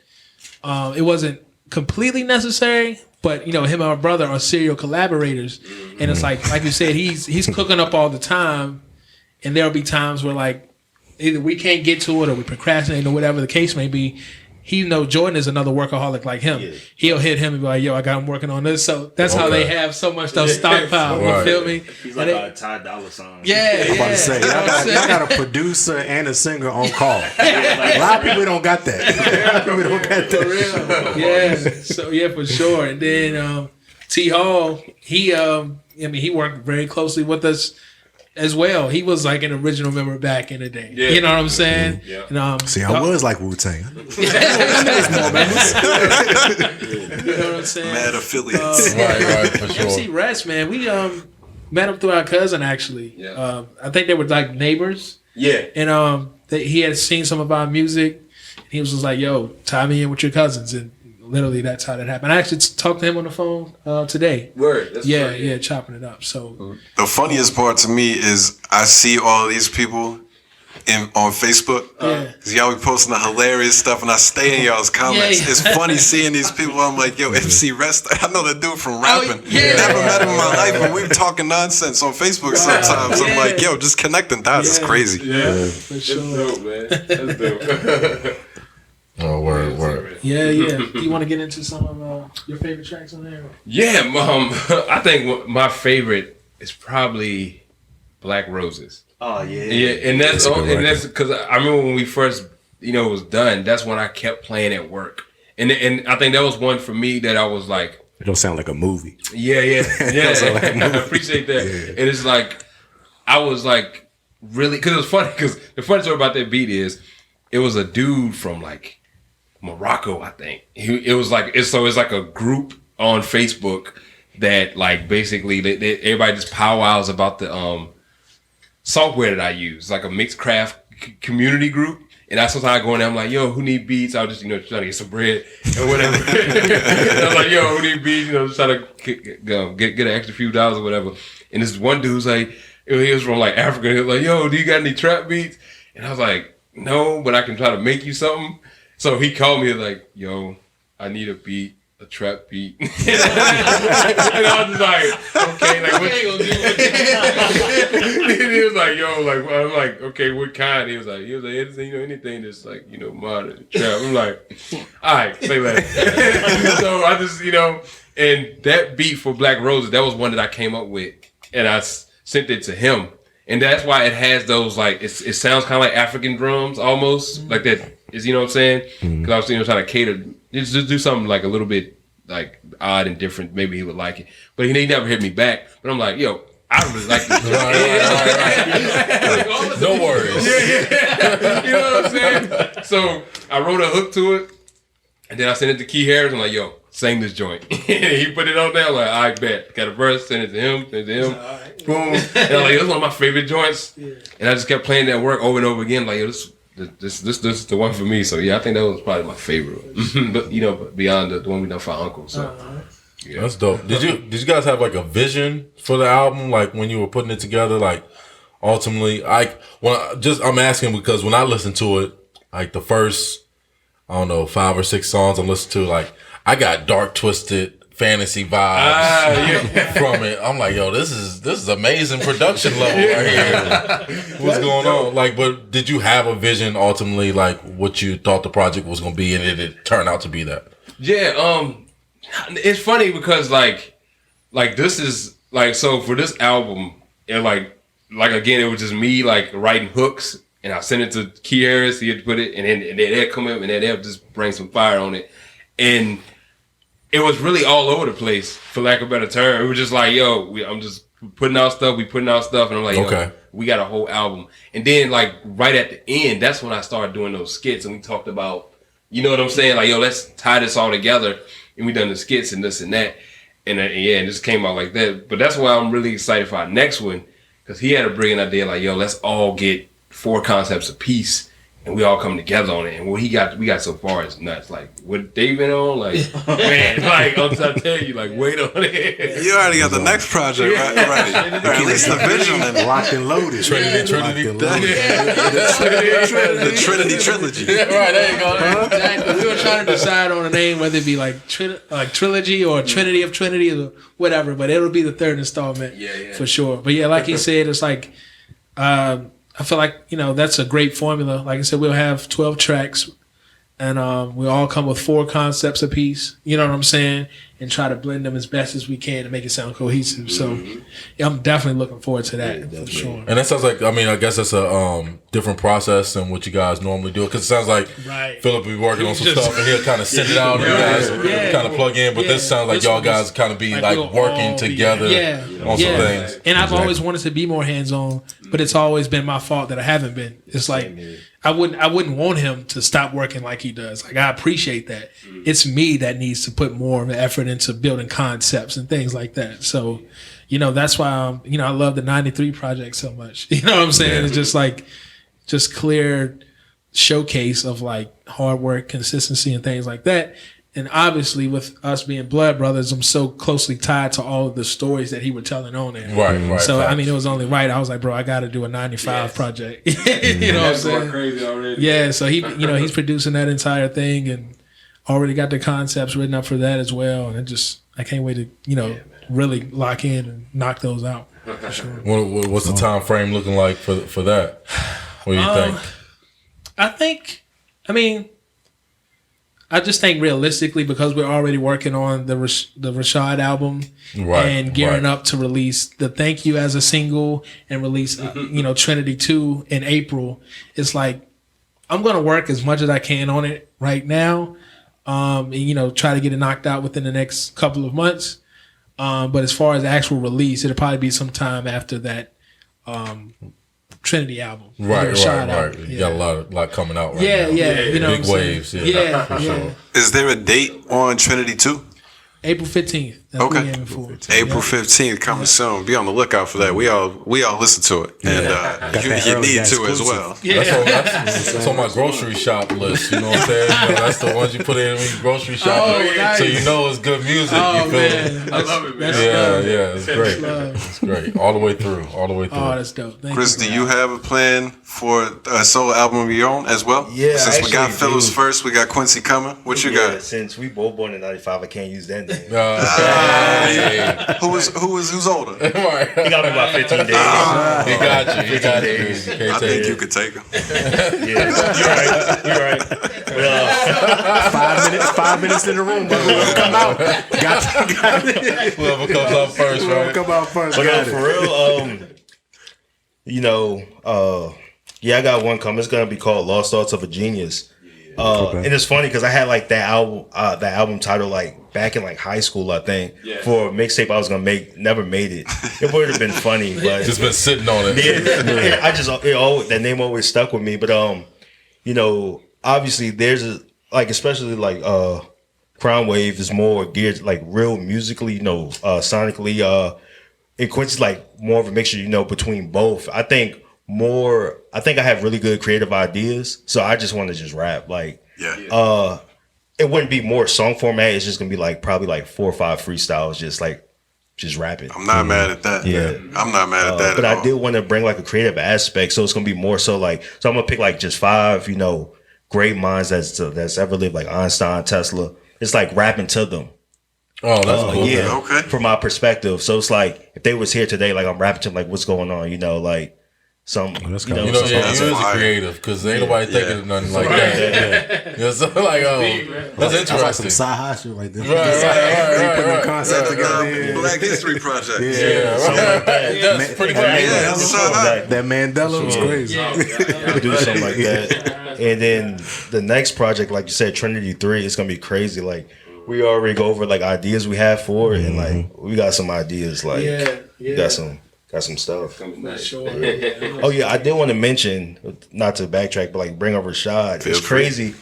it wasn't completely necessary. But him and my brother are serial collaborators, and it's like you said, he's cooking up all the time, and there'll be times where like either we can't get to it or we procrastinate or whatever the case may be. Jordan is another workaholic like him. Yeah. He'll hit him and be like, "Yo, I got him working on this." So that's how they have so much stuff stockpiled. You feel me? He's like a Ty Dolla $ign. Yeah, I'm about to say, y'all got a producer and a singer on call. A lot of people don't got that. For real. Yeah. So yeah, for sure. And then T. Hall, he worked very closely with us as well. He was like an original member back in the day. Yeah. You know what I'm saying? Yeah. And, see, I was like Wu-Tang. You know what I'm saying? Mad affiliates. Right, for sure. MC Rest, man, we met him through our cousin actually. Yeah. I think they were like neighbors. Yeah. And he had seen some of our music. And he was just like, "Yo, tie me in with your cousins." And literally, that's how that happened. I actually talked to him on the phone today. Word. That's yeah, chopping it up. So the funniest part to me is I see all these people on Facebook. Cause y'all be posting the hilarious stuff, and I stay in y'all's comments. Yeah. It's funny seeing these people. I'm like, "Yo, MC Rest." I know the dude from rapping. Never met him in my life, and we were talking nonsense on Facebook sometimes. I'm like, "Yo, just connecting dots is crazy." Yeah, for sure. That's dope, man. That's dope. Oh, word. Yeah. Do you want to get into some of your favorite tracks on there? Yeah, I think my favorite is probably Black Roses. Oh yeah. Yeah, and that's because I remember when we first, it was done. That's when I kept playing at work, and I think that was one for me that I was like, it don't sound like a movie. Yeah. I appreciate that. Yeah. And it's like I was like really because it was funny because the funny story about that beat is it was a dude from like Morocco, I think. It's like a group on Facebook that like basically everybody just powwows about the software that I use, like a mixed craft community group. And I sometimes go in there, I'm like, "Yo, who need beats?" I was just trying to get some bread and whatever. I was like, "Yo, who need beats?" Just trying to get an extra few dollars or whatever. And this one dude was like, he was from like Africa. He was like, "Yo, do you got any trap beats?" And I was like, "No, but I can try to make you something." So he called me like, "Yo, I need a beat a trap beat. And I was just like, okay, like what? He was like, yo, like I'm like, okay, what kind? He was like, anything that's like, modern trap. I'm like, all right, say that. So I just, and that beat for Black Roses, that was one that I came up with, and I sent it to him. And that's why it has those, like, it sounds kind of like African drums almost, like that, is, you know what I'm saying? Because I was, trying to cater, just do something like a little bit, like, odd and different. Maybe he would like it. But he never hit me back. But I'm like, yo, I really like this. Right. No worries. Yeah. You know what I'm saying? So I wrote a hook to it, and then I sent it to Key Harris. I'm like, yo, sing this joint. And he put it on there. I'm like, I bet. Got a verse, sent it to him, boom. And I'm like, this is one of my favorite joints. Yeah. And I just kept playing that work over and over again. Like, yo, this is the one for me. So yeah, I think that was probably my favorite one. But beyond the one we done for Uncle. So yeah. That's dope. Did you guys have like a vision for the album? Like when you were putting it together, like ultimately, I'm asking because when I listened to it, like the first, I don't know, 5 or 6 songs I listened to, like I got dark, twisted fantasy vibes from it. I'm like, yo, this is amazing production level right here. What's going on? Like, but did you have a vision ultimately, like what you thought the project was going to be, and did it turn out to be that? Yeah, it's funny because like this is like, so for this album, and like again, it was just me like writing hooks, and I sent it to Key Harris. He had to put it, and then they'd come up and they'd just bring some fire on it, and it was really all over the place, for lack of a better term. It was just like, yo, I'm just putting out stuff, and I'm like, yo, we got a whole album. And then like right at the end, that's when I started doing those skits, and we talked about, you know what I'm saying? Like, yo, let's tie this all together. And we done the skits and this and that. And it just came out like that. But that's why I'm really excited for our next one, because he had a brilliant idea, like, yo, let's all get 4 concepts a piece, and we all come together on it. And what we got so far is nuts. Like, what they've been on, like, man, like, I'm trying to tell you, like, wait on it. You already got the next project, right? Or at least the vision. And locked and loaded. Trinity. The Trinity trilogy. Yeah, right, there you go. Exactly. We were trying to decide on a name, whether it be like trilogy or Trinity of Trinity or whatever, but it'll be the 3rd installment for sure. But yeah, like he said, it's like, I feel like, that's a great formula. Like I said, we'll have 12 tracks, and we'll all come with 4 concepts apiece. You know what I'm saying? And try to blend them as best as we can to make it sound cohesive. So yeah, I'm definitely looking forward to that for sure. And that sounds like, I guess that's a different process than what you guys normally do. Because it sounds like Philip will be working on some stuff, and he'll kind of send it out, and you guys kind of plug in. But this sounds like y'all guys kind of be like working together on some things. And I've always wanted to be more hands-on, but it's always been my fault that I haven't been. It's like I wouldn't want him to stop working like he does. Like, I appreciate that. It's me that needs to put more of the effort into building concepts and things like that. So, that's why I love the 93 project so much. You know what I'm saying? It's just like clear showcase of like hard work, consistency, and things like that. And obviously, with us being blood brothers, I'm so closely tied to all of the stories that he was telling on there. Right. So, it was only right. I was like, bro, I got to do a 95 project. You know what I'm saying? Crazy already. Yeah, so he, he's producing that entire thing and already got the concepts written up for that as well. And I can't wait to, really lock in and knock those out. For sure. What's the time frame looking like for that? What do you think? I just think realistically, because we're already working on the Rashad album and gearing up to release the Thank You as a single and release, Trinity Too in April, it's like I'm going to work as much as I can on it right now, and try to get it knocked out within the next couple of months. But as far as the actual release, it'll probably be sometime after that Trinity album. Right. You got a lot coming out right now. Yeah. Big waves. Yeah, for sure. Is there a date on Trinity Too? April 15th. That's what we're aiming for. April 15th coming soon. Be on the lookout for that. We all listen to it, and you need to as well. Yeah. That's on my grocery shop list. You know what I'm saying? That's the ones you put in when you grocery shop, nice. so you know it's good music. Oh you feel man, me? I love it, man. It's great. It's great all the way through. Oh, that's dope. Thank Chris, you. do you have a plan for a solo album of your own as well? Yeah, since we got Phillips first, we got Quincy coming. What you got? Since we both born in '95, I can't use that name. Who's older? He got me about 15 days. He got you. 15 days. I think you could take him. Yeah, you're right. But, 5 minutes in the room, but whoever come out, Whoever comes out first, right? come out first. But for real, I got one coming. It's gonna be called "Lost Thoughts of a Genius." And it's funny because I had like that album title like back in like high school, I think, for a mixtape I was gonna make. Never made it. It would have been funny, but Just been sitting on it. That name always stuck with me. But obviously there's especially like Crown Wave is more geared like real musically, sonically. And Quincy's like more of a mixture, between both. I think I have really good creative ideas, so I just want to just rap. It wouldn't be more song format. It's just gonna be like probably like 4 or 5 freestyles, just rapping. I'm not mad at that. Yeah. I'm not mad at that. But at I all. did want to bring like a creative aspect, so it's gonna be more so like. So I'm gonna pick like just 5, great minds that's ever lived, like Einstein, Tesla. It's like rapping to them. Oh, that's cool. Yeah. Okay. From my perspective, so it's like if they was here today, like I'm rapping to them, like what's going on, like. Some, that's you kinda- know, You some- is a creative because ain't nobody thinking of nothing like that. Yeah. So like, that's That's like interesting. some side shit right there. Right. Putting them concepts together. Black History Project. Yeah, something like that. That's pretty cool. Yeah, That Mandela was crazy. Do something like that. And then the next project, like you said, Trinity 3, it's gonna be crazy. Like we already go over like ideas we have for it, and like we got some ideas. Like we got some stuff. Sure. Oh yeah, I did want to mention, not to backtrack, but like bring up Rashad. It's crazy,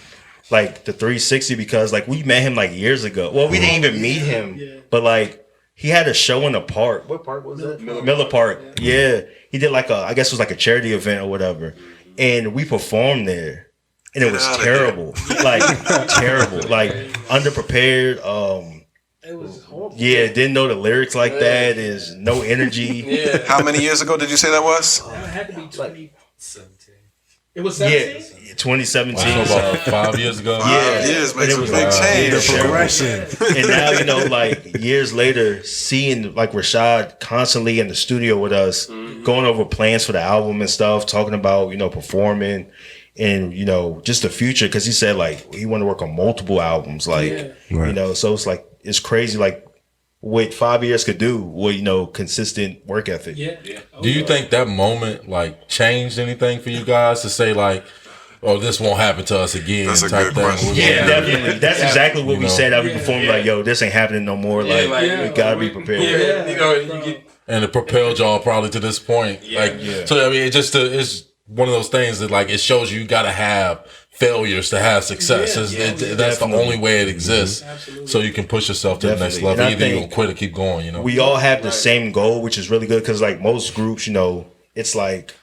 like the 360, because like we met him like years ago. Well, we didn't even meet him, but like he had a show in the park. What park was that? Miller Park. Yeah, he did like I guess it was like a charity event or whatever, and we performed there, and it was terrible, like terrible, like underprepared. It was horrible. Yeah, didn't know the lyrics like that. Is no energy. How many years ago did you say that was? That had to be 2017. It was 17? Yeah, 2017. So about 5 years ago. Yeah. 5 years makes And a it was big change. The progression. And now, like years later, seeing like Rashad constantly in the studio with us, going over plans for the album and stuff, talking about, performing and, just the future. Cause he said like he wanted to work on multiple albums, like, so it's like, it's crazy. Like what 5 years could do with, consistent work ethic. Yeah. Do you think that moment like changed anything for you guys to say like, oh, this won't happen to us again? That's a type good thing? question. Yeah, definitely. That's exactly what we said after we performed. Yeah. Like, yo, this ain't happening no more. Like, we gotta be prepared. Yeah, you get And it propelled y'all probably to this point. So I mean, it's one of those things that like it shows you gotta have failures to have success. That's the only way it exists. So you can push yourself to the next level. And I Either you think gonna quit or keep going. We all have the same goal, which is really good because like most groups, it's like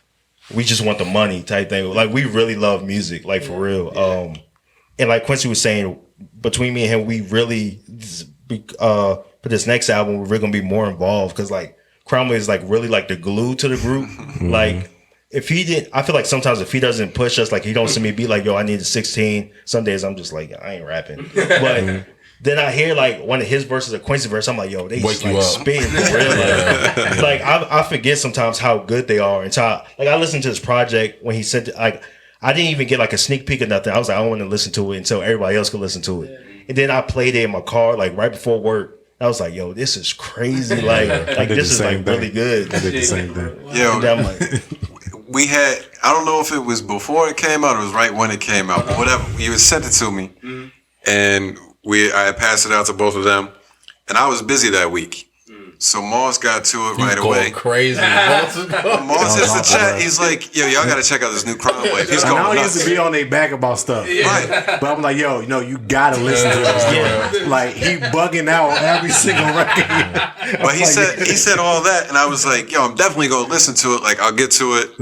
we just want the money type thing. Like we really love music, like for real. And like Quincy was saying, between me and him, we really for this next album, we're really gonna be more involved because like Cromwell is like really like the glue to the group. Like if he didn't, I feel like sometimes if he doesn't push us, like he don't see me be like, yo, I need a 16. Some days I'm just like, I ain't rapping. But then I hear like one of his verses, a Quincy verse, I'm like, yo, they just like spitting for real. Like I forget sometimes how good they are. Until I listened to this project when he said like I didn't even get like a sneak peek or nothing. I was like, I don't want to listen to it until everybody else could listen to it. And then I played it in my car like right before work. I was like, yo, this is crazy. Like this is like really good. I did the same thing. Yo, And I'm like, we had, I don't know if it was before it came out or it was right when it came out, but whatever. You had sent it to me, and I had passed it out to both of them, and I was busy that week. So Moss got to it right going away. Crazy. Moss hits the chat. He's like, yo, y'all gotta check out this new crime wave. He's going I nuts. used to be on their back about stuff. Right. But I'm like, yo, you gotta listen to this. Like, he bugging out on every single record. But he said all that, and I was like, yo, I'm definitely gonna listen to it. Like, I'll get to it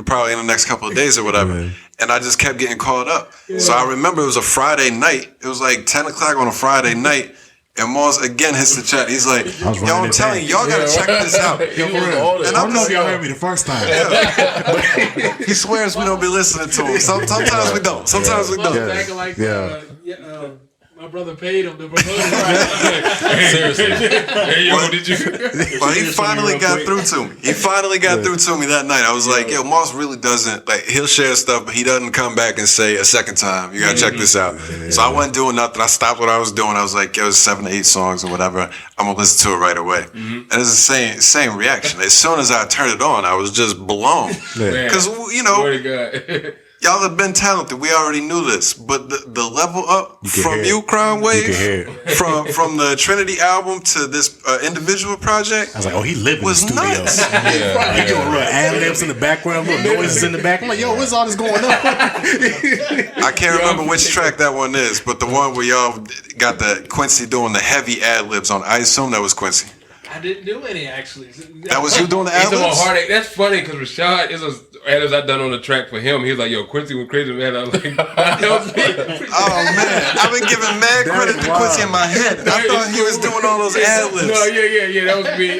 probably in the next couple of days or whatever. And I just kept getting caught up. So I remember it was a Friday night. It was like 10 o'clock on a Friday night. And Moss again hits the chat. He's like, yo, I'm telling you, y'all gotta check this out. And I don't know if y'all heard me the first time. He swears we don't be listening to him. Sometimes we don't. Sometimes we don't. My brother paid him to promote. Seriously. Hey, yo, did you? But he finally got through to me. He finally got through to me that night. I was like, yo, Moss really doesn't, like, he'll share stuff, but he doesn't come back and say a second time, you gotta check this out. So I wasn't doing nothing. I stopped what I was doing. I was like, yo, it's 7 to 8 songs or whatever. I'm gonna listen to it right away. And it's the same reaction. As soon as I turned it on, I was just blown. Because, Swear to God. Y'all have been talented. We already knew this, but the level up from you, Crime Wave, from the Trinity album to this individual project, I was like, oh, he living in the studio. Nuts. He doing little ad-libs in the background, little noises in the back. I'm like, yo, what's all this going on? I can't remember which track that one is, but the one where y'all got the Quincy doing the heavy ad-libs on. I assume that was Quincy. I didn't do any actually. That was you doing the He's ad-libs? Heartache. That's funny because Rashad is as I done on the track for him. He was like, yo, Quincy went crazy, man. I was like, that was me. Oh, man. I've been giving mad credit to Quincy in my head. I thought he was doing all those ad-libs. No, yeah. That was me.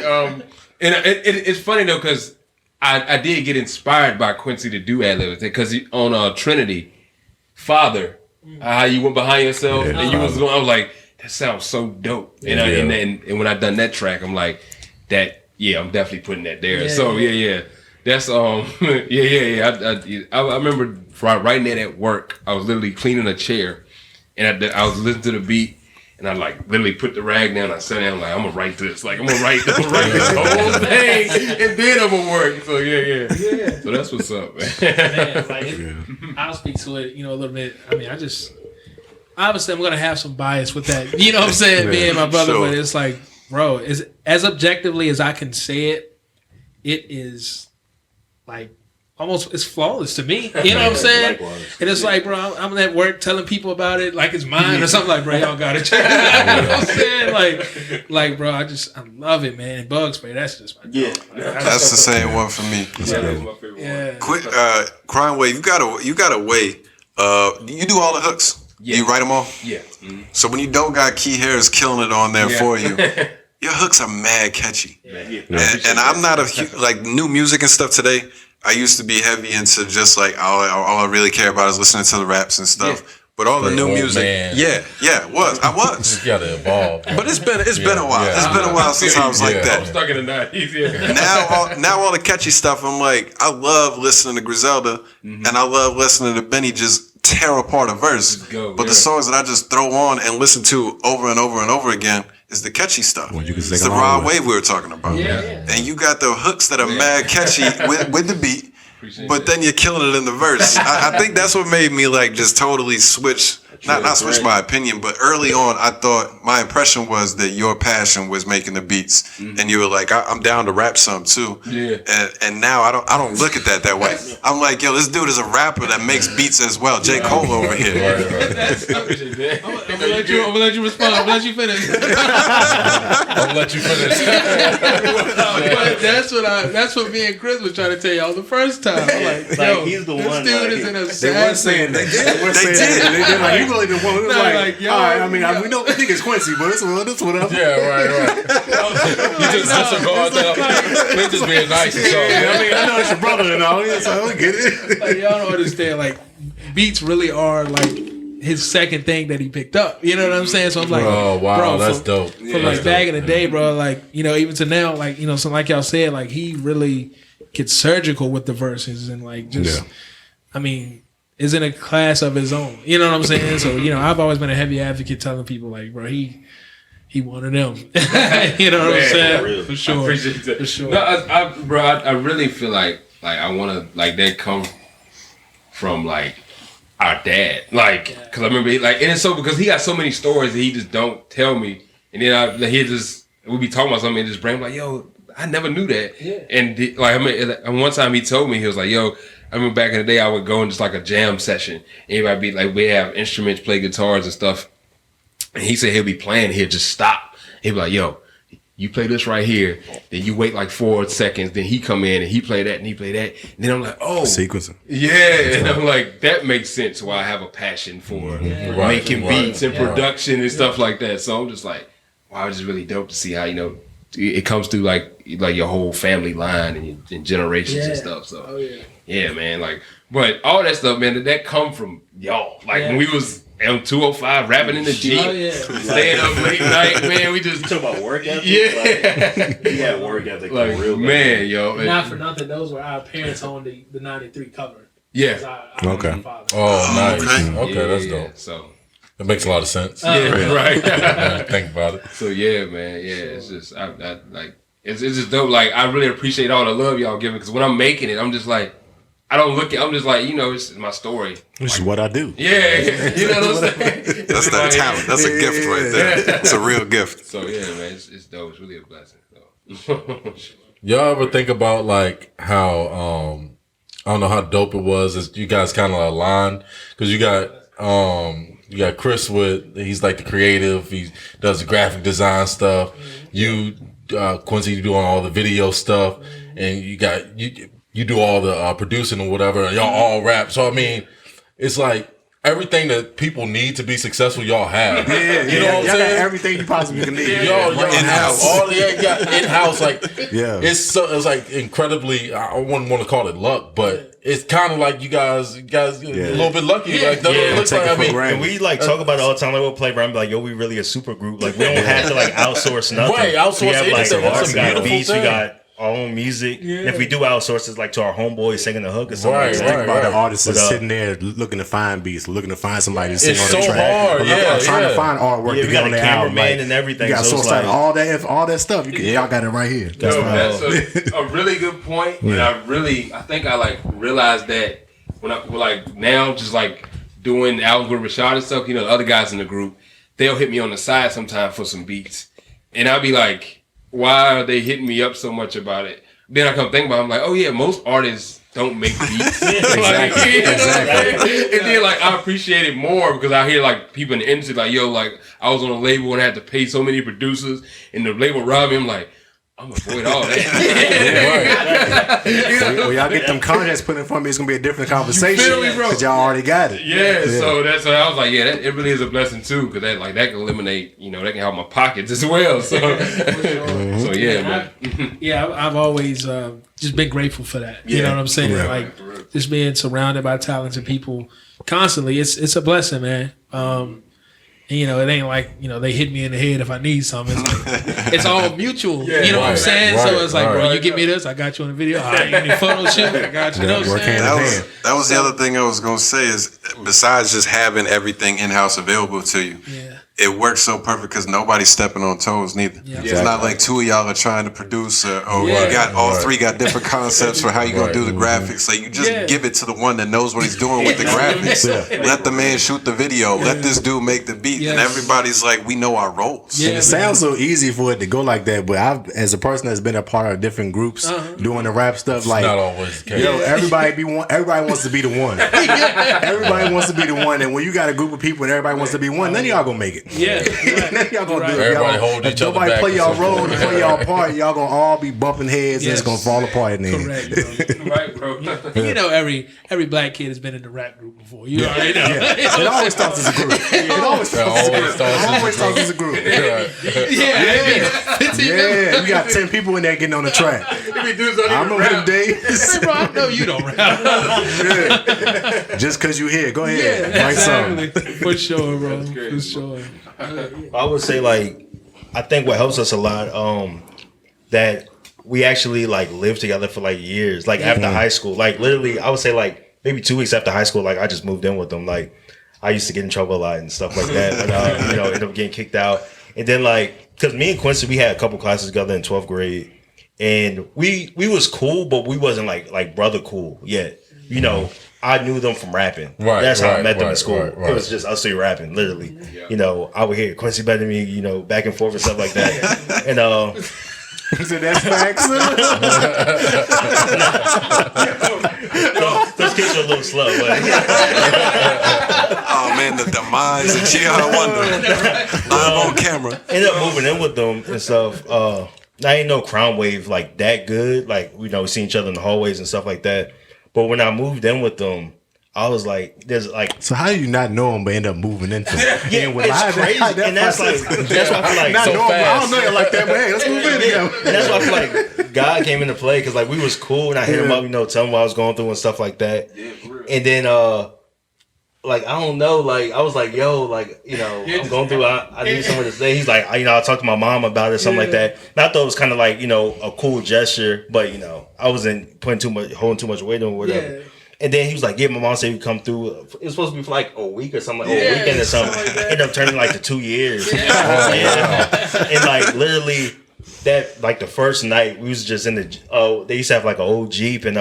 And it's funny, though, because I did get inspired by Quincy to do ad-libs. Because on Trinity, Father, how you went behind yourself, and you was going, I was like, that sounds so dope. And when I done that track, I'm like, I'm definitely putting that there. That's I remember writing that at work. I was literally cleaning a chair, and I was listening to the beat, and I like literally put the rag down. I sat down like, I'm gonna write this. Like I'm gonna write this whole thing, and then I'm gonna work. So yeah. So that's what's up, man. I'll speak to it, a little bit. I mean, obviously I'm gonna have some bias with that. You know what I'm saying? Me and my brother, but it's like, bro, as objectively as I can say it, it is like almost it's flawless to me. You know what I'm saying? Likewise. And it's like, bro, I'm at work telling people about it like it's mine or something. Like, bro, y'all gotta check it out. You know what I'm saying? Like, bro, I love it, man. Bugs, man, that's just my dog. That's the same one for me. That's my favorite one. Crime Wave, you got a way. You do all the hooks. Yeah. You write them all? Yeah. So when you don't got Key Harris killing it on there for you, your hooks are mad catchy. And I'm not like new music and stuff today. I used to be heavy into just like all I really care about is listening to the raps and stuff. But all the new music, I was. You gotta evolve. But it's been a while. It's been a while since I was like that. I'm stuck in the 90s. Now all the catchy stuff. I'm like, I love listening to Griselda, and I love listening to Benny just tear apart a verse. But the songs that I just throw on and listen to over and over and over again is the catchy stuff. It's the raw wave we were talking about. And you got the hooks that are mad catchy with the beat. But then you're killing it in the verse. I think that's what made me like just totally switch. Not switch my opinion, but early on, I thought my impression was that your passion was making the beats, and you were like, I'm down to rap some too. And now I don't look at that way. I'm like, yo, this dude is a rapper that makes beats as well. J. Cole over here. I'm gonna let you respond. I'm gonna let you finish. But that's what me and Chris was trying to tell y'all the first time. I'm like, yo, he's the this one. dude is an assassin. They weren't saying that. They did. Like, you really the one. It was like, yo, all right, I mean, we don't think it's Quincy, but it's whatever. Yeah, right. You just go out there. We're just being nice. I mean, I know it's your brother and all. So I don't get it. Like, y'all don't understand. Like, beats really are like his second thing that he picked up. You know what I'm saying? So I'm like, oh wow, bro, that's dope. From like back in the day, bro, like, even to now, like, so like y'all said, like he really gets surgical with the verses and like just, I mean, is in a class of his own. You know what I'm saying? So, I've always been a heavy advocate telling people like, bro, he one of them. You know what I'm saying? Really. For sure. I appreciate that. For sure. No, I really feel like I want to, like, that come from, like, our dad. Like, because I remember, like, and it's so, because he got so many stories that he just don't tell me. And then he just, we be talking about something in his brain, like, yo, I never knew that. Yeah. And and one time he told me, he was like, yo, I remember back in the day I would go in just like a jam session. Everybody be like, we have instruments, play guitars and stuff. And he said he'll be playing, he'll just stop. He'll be like, yo, you play this right here, then you wait like 4 seconds, then he come in and he play that and he play that. And then I'm like, oh. Sequencing. Yeah. And I'm like, that makes sense why I have a passion for making beats and production and stuff like that. So I'm just like, wow, it's just really dope to see how, it comes through like your whole family line and generations and stuff. So yeah, man. Like, but all that stuff, man, that come from y'all. Like when we was M205 rapping in the Jeep, staying up late night, man. We just talk about work ethic. Yeah, we had work ethic. Like real man, yo. Not for nothing, those were our parents on the '93 cover. Yeah. Okay. Oh, nice. Okay, that's dope. So it makes a lot of sense. Yeah, right. Think about it. So yeah, man. Yeah, it's just it's just dope. Like I really appreciate all the love y'all giving because when I'm making it, I'm just like. I don't look at. I'm just like it's my story. This is what I do. Yeah, you know what I'm saying. That's that talent. That's a gift right there. It's a real gift. So yeah, man, it's dope. It's really a blessing. So. Y'all ever think about like how I don't know how dope it was as you guys kind of aligned because you got Chris he's like the creative. He does the graphic design stuff. You Quincy, you doing all the video stuff, and you do all the producing or whatever, and y'all all rap. So, I mean, it's like everything that people need to be successful, y'all have. Yeah, you know what I'm saying? Got everything you possibly can need. Y'all in-house. All in-house. Like, it's like incredibly, I wouldn't want to call it luck, but it's kind of like you guys a little bit lucky. Like, it looks like, and we like talk about it all the time. Like, we'll play around, be like, yo, we really a super group. Like, we don't have to like outsource nothing. Right, outsource anything. That's we got beats, we got our own music. And if we do outsource, it's like to our homeboys singing the hook or something. Right, think about the artists that's sitting there looking to find beats, looking to find somebody to sing on the track. Hard. I'm trying to find artwork to get on the album. Cameraman and everything. You got source like all that stuff. Y'all got it right here. That's a really good point. And I think I like realized that when I like now just like doing albums with Rashad and stuff. The other guys in the group, they'll hit me on the side sometimes for some beats, and I'll be like, why are they hitting me up so much about it? Then I come think about it, I'm like, oh yeah, most artists don't make beats. Exactly. And then like I appreciate it more because I hear like people in the industry like, yo, like I was on a label and I had to pay so many producers and the label robbed me. I'm like, I'm gonna avoid all that. When y'all get them contracts put in front of me, it's gonna be a different conversation because y'all already got it. Yeah, so I was like, it really is a blessing too because that can eliminate, that can help my pockets as well. So, so yeah, man. I've always just been grateful for that. You know what I'm saying? Yeah. Like just being surrounded by talented people constantly, it's a blessing, man. And, it ain't like, they hit me in the head if I need something. It's like, it's all mutual. You know what I'm saying? So it's like, bro, you give me this, I got you on the video. I need a photo shoot, I got you. You know what I'm saying? That was the other thing I was going to say is besides just having everything in-house available to you, it works so perfect because nobody's stepping on toes neither. Yeah. It's not like two of y'all are trying to produce all three got different concepts for how you're going to do the graphics. Like you just give it to the one that knows what he's doing with the graphics. Let the man shoot the video. Let this dude make the beat. And everybody's like, we know our roles. Yeah, it sounds so easy for it to go like that, but as a person that's been a part of different groups doing the rap stuff, like not always the case. Everybody wants to be the one. Everybody wants to be the one, and when you got a group of people and everybody wants to be one, none of y'all gonna make it. Yeah, none of y'all gonna do it. Everybody hold each other back. Nobody play y'all role and play y'all part. Y'all gonna all be bumping heads and it's gonna fall apart in the end. Correct, bro. Right, bro. Every black kid has been in the rap group before. You already know. It always starts as a group. It always starts as a group. Yeah, we got 10 people in there getting on the track. I remember them days. Bro, I know you don't rap. Just because you here, go ahead. Yeah, exactly. For sure, bro. For sure. I would say, like, I think what helps us a lot, that we actually like lived together for like years. Like after high school, like literally, I would say like maybe 2 weeks after high school, like I just moved in with them. Like I used to get in trouble a lot and stuff like that, and ended up getting kicked out. And then like, because me and Quincy, we had a couple classes together in 12th grade, and we was cool, but we wasn't like brother cool yet. you know, I knew them from rapping. Right, That's how I right, met them right, in school. right, right. It was just us three rapping, literally. You know, I would hear Quincy better than me, you know, back and forth and stuff like that. And So that's facts. those kids were a little slow. But Oh man, the demise of G.I.Wonder live on camera. ended up moving in with them and stuff. I ain't know Crown Wave like that good. Like, we know, we seen each other in the hallways and stuff like that. But when I moved in with them, I was like, there's like, So how do you not know him but end up moving into him? yeah, it's crazy. And that's why I feel like, Not so know him, I don't fast. know you like that, but hey, let's move in together. and that's why I feel like God came into play, because like we was cool and I hit him up, you know, tell him what I was going through and stuff like that. And then like, I don't know, like I was like, yo, like, you know, I'm going through, I need someone to say. He's like, you know, I'll talk to my mom about it, something like that. And I thought it was kind of like, you know, a cool gesture, but you know, I wasn't holding too much weight on whatever. And then he was like, yeah, my mom said he'd come through. It was supposed to be for like a week or something, like a weekend or something. Ended up turning like to 2 years. And like literally that, like the first night we was just in the, they used to have like an old Jeep, and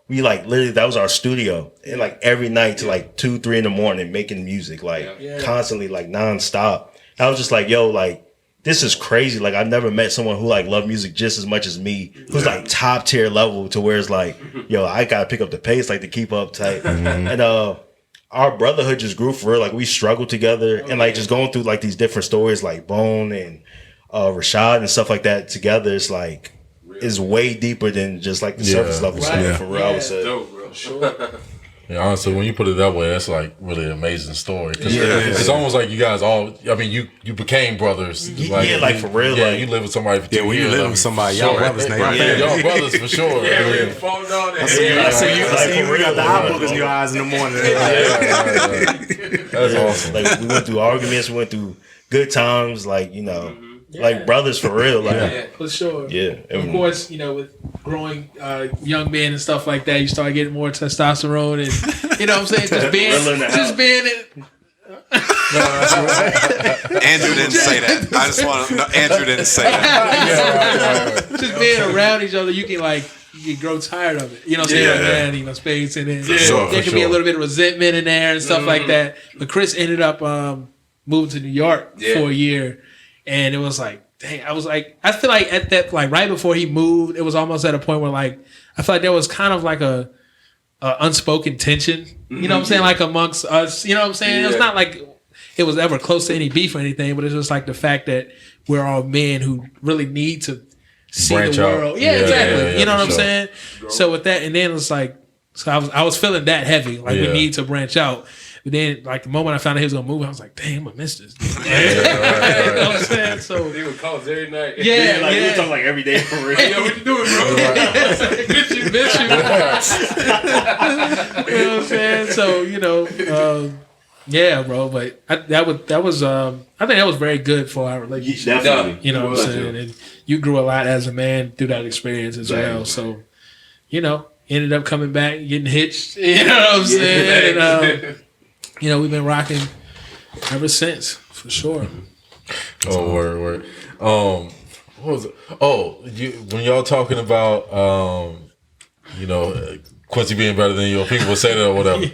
we like literally, that was our studio. And like every night to like 2, 3 in the morning making music, like constantly, like nonstop. And I was just like, yo, like, this is crazy. Like, I've never met someone who like loved music just as much as me, who's like top tier level, to where it's like, yo, I gotta pick up the pace, like to keep up tight. And our brotherhood just grew for real. Like, we struggled together, and like just going through like these different stories, like Bone and Rashad and stuff like that together. It's like, is way deeper than just like the surface level stuff, for real. I would say. Dope, bro. Yeah, honestly, when you put it that way, that's like really an amazing story. It's almost like you guys all, I mean, you became brothers. Like for real. Yeah, like, you live with somebody for 2 years. Yeah, when you live with somebody, y'all brothers now. Yeah, y'all brothers for sure. Yeah, fall down there. I see you got the eye boogers in your eyes in the morning. That's awesome. Like, we went through arguments, we went through good times, like, you know, like brothers for real. Like, For sure. yeah. Of course, you know, with growing young men and stuff like that, you start getting more testosterone, and you know what I'm saying, just being it. Andrew didn't say that. I just want to. No, Andrew didn't say that. Just being around each other, you can grow tired of it. You know what I'm saying? Like, man, you know, space, and then there can be a little bit of resentment in there and stuff like that. But Chris ended up moving to New York for a year, and it was like, dang, I feel like at that, like right before he moved, it was almost at a point where like, I feel like there was kind of like a unspoken tension, you know what I'm saying? Like amongst us, you know what I'm saying? It's not like it was ever close to any beef or anything, but it's just like the fact that we're all men who really need to see Branch the out. world. Yeah, exactly. Yeah, you know what I'm for sure. saying? So with that, and then it's like, so I was feeling that heavy, like we need to branch out. But then, like the moment I found out he was gonna move, I was like, "Damn, I missed this." You know what I'm saying? So They would call us every night. like we were talking like every day for real. Yo, what you doing, bro? miss you. You know what I'm saying? So you know, yeah, bro. But I think that was very good for our relationship. Definitely. You know what I'm saying? And you grew a lot as a man through that experience as well. So, you know, ended up coming back, getting hitched. You know what I'm saying? And, you know, we've been rocking ever since, for sure. Oh, word. What was it? Oh, when y'all talking about, you know, Quincy being better than you, or people will say that or whatever.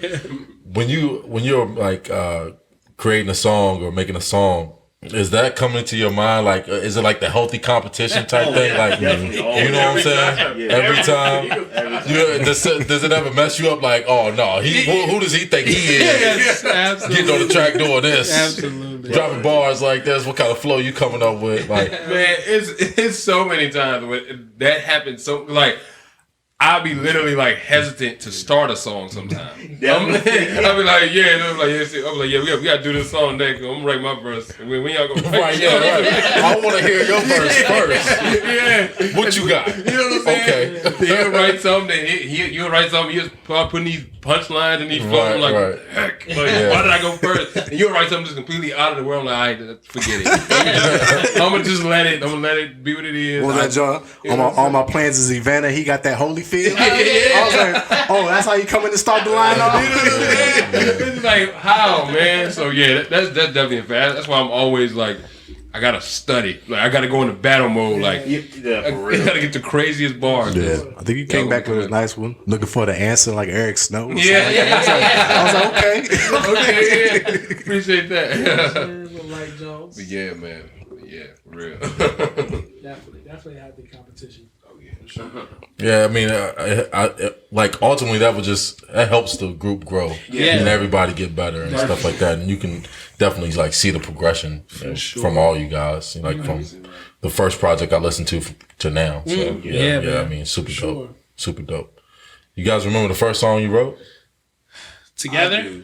When you're like creating a song or making a song, is that coming to your mind? Like, is it like the healthy competition type thing? Like, you know what I'm saying? Every time. Does it ever mess you up? Like, oh no, who does he think he is? Yes, absolutely. Getting on the track doing this, Absolutely. dropping bars like this. What kind of flow you coming up with? Like, Man, it's so many times when that happens. So like, I'll be literally like hesitant to start a song sometimes. I'll be like, we gotta do this song next. I'm gonna write my verse. When y'all go right? I want to hear your verse first. Yeah. What you got? You know what I'm saying? Okay. He'll write something. He'll write something. He'll start putting these punchlines and these flows. I'm like, heck, like, why did I go first? And you'll write something just completely out of the world. I'm like, all right, forget it. I'm gonna just let it be what it is. What was that, John? All my plans is Ivana. He got that holy feel. Yeah. I was like, oh, that's how you coming to start the line off? It's like, how, man? So yeah, that's definitely a fact. That's why I'm always like, I gotta study. Like I gotta go into battle mode. Like Yeah, for real. I gotta get the craziest bars. Yeah, I think you came back with a nice one. Looking for the answer like Eric Snow. Yeah. I was like, okay. Okay, yeah. Appreciate that. Like Jones. But yeah, man. Yeah, for real. Definitely had the competition. Oh yeah, for sure. Yeah, I mean, I like ultimately that helps the group grow, and everybody get better and stuff like that. And you can definitely like see the progression from all you guys, like from the first project I listened to now. So yeah, I mean, super dope, super dope. You guys remember the first song you wrote? Together?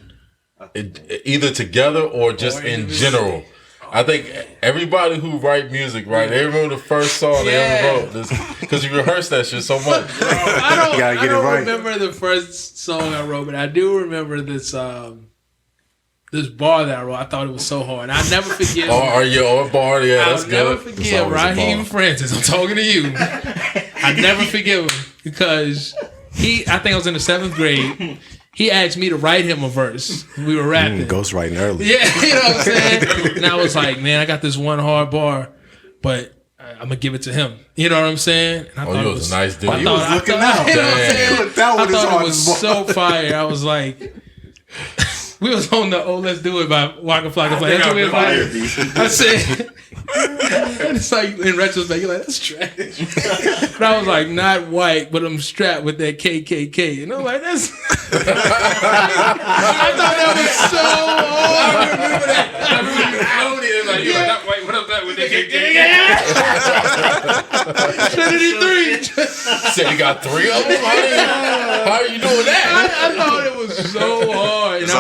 Either together or just in general. I think everybody who write music, right? They remember the first song they ever wrote because you rehearse that shit so much. I don't remember the first song I wrote, but I do remember this this bar that I wrote. I thought it was so hard. And I never forget. Bar, yeah, that's good. I'll never forget Raheem Francis. I'm talking to you. I never forgive him because I think I was in the 7th grade. He asked me to write him a verse. We were rapping. Ghost writing early. Yeah, you know what I'm saying? And I was like, man, I got this one hard bar, but I'm going to give it to him. You know what I'm saying? And I thought you was a nice dude. I thought it was so fire. I was like, we was on the Let's Do It by Waka Flocka. I said, it's like, in retrospect, you're like, that's trash. But I was like, not white, but I'm strapped with that KKK. And I'm like, that's... I thought that was so hard. I remember that. I remember you floated and like, you're not white. What up that with the KK? Trinity 3. Said you got 3 of them? How are you doing that? I thought it was so hard. It's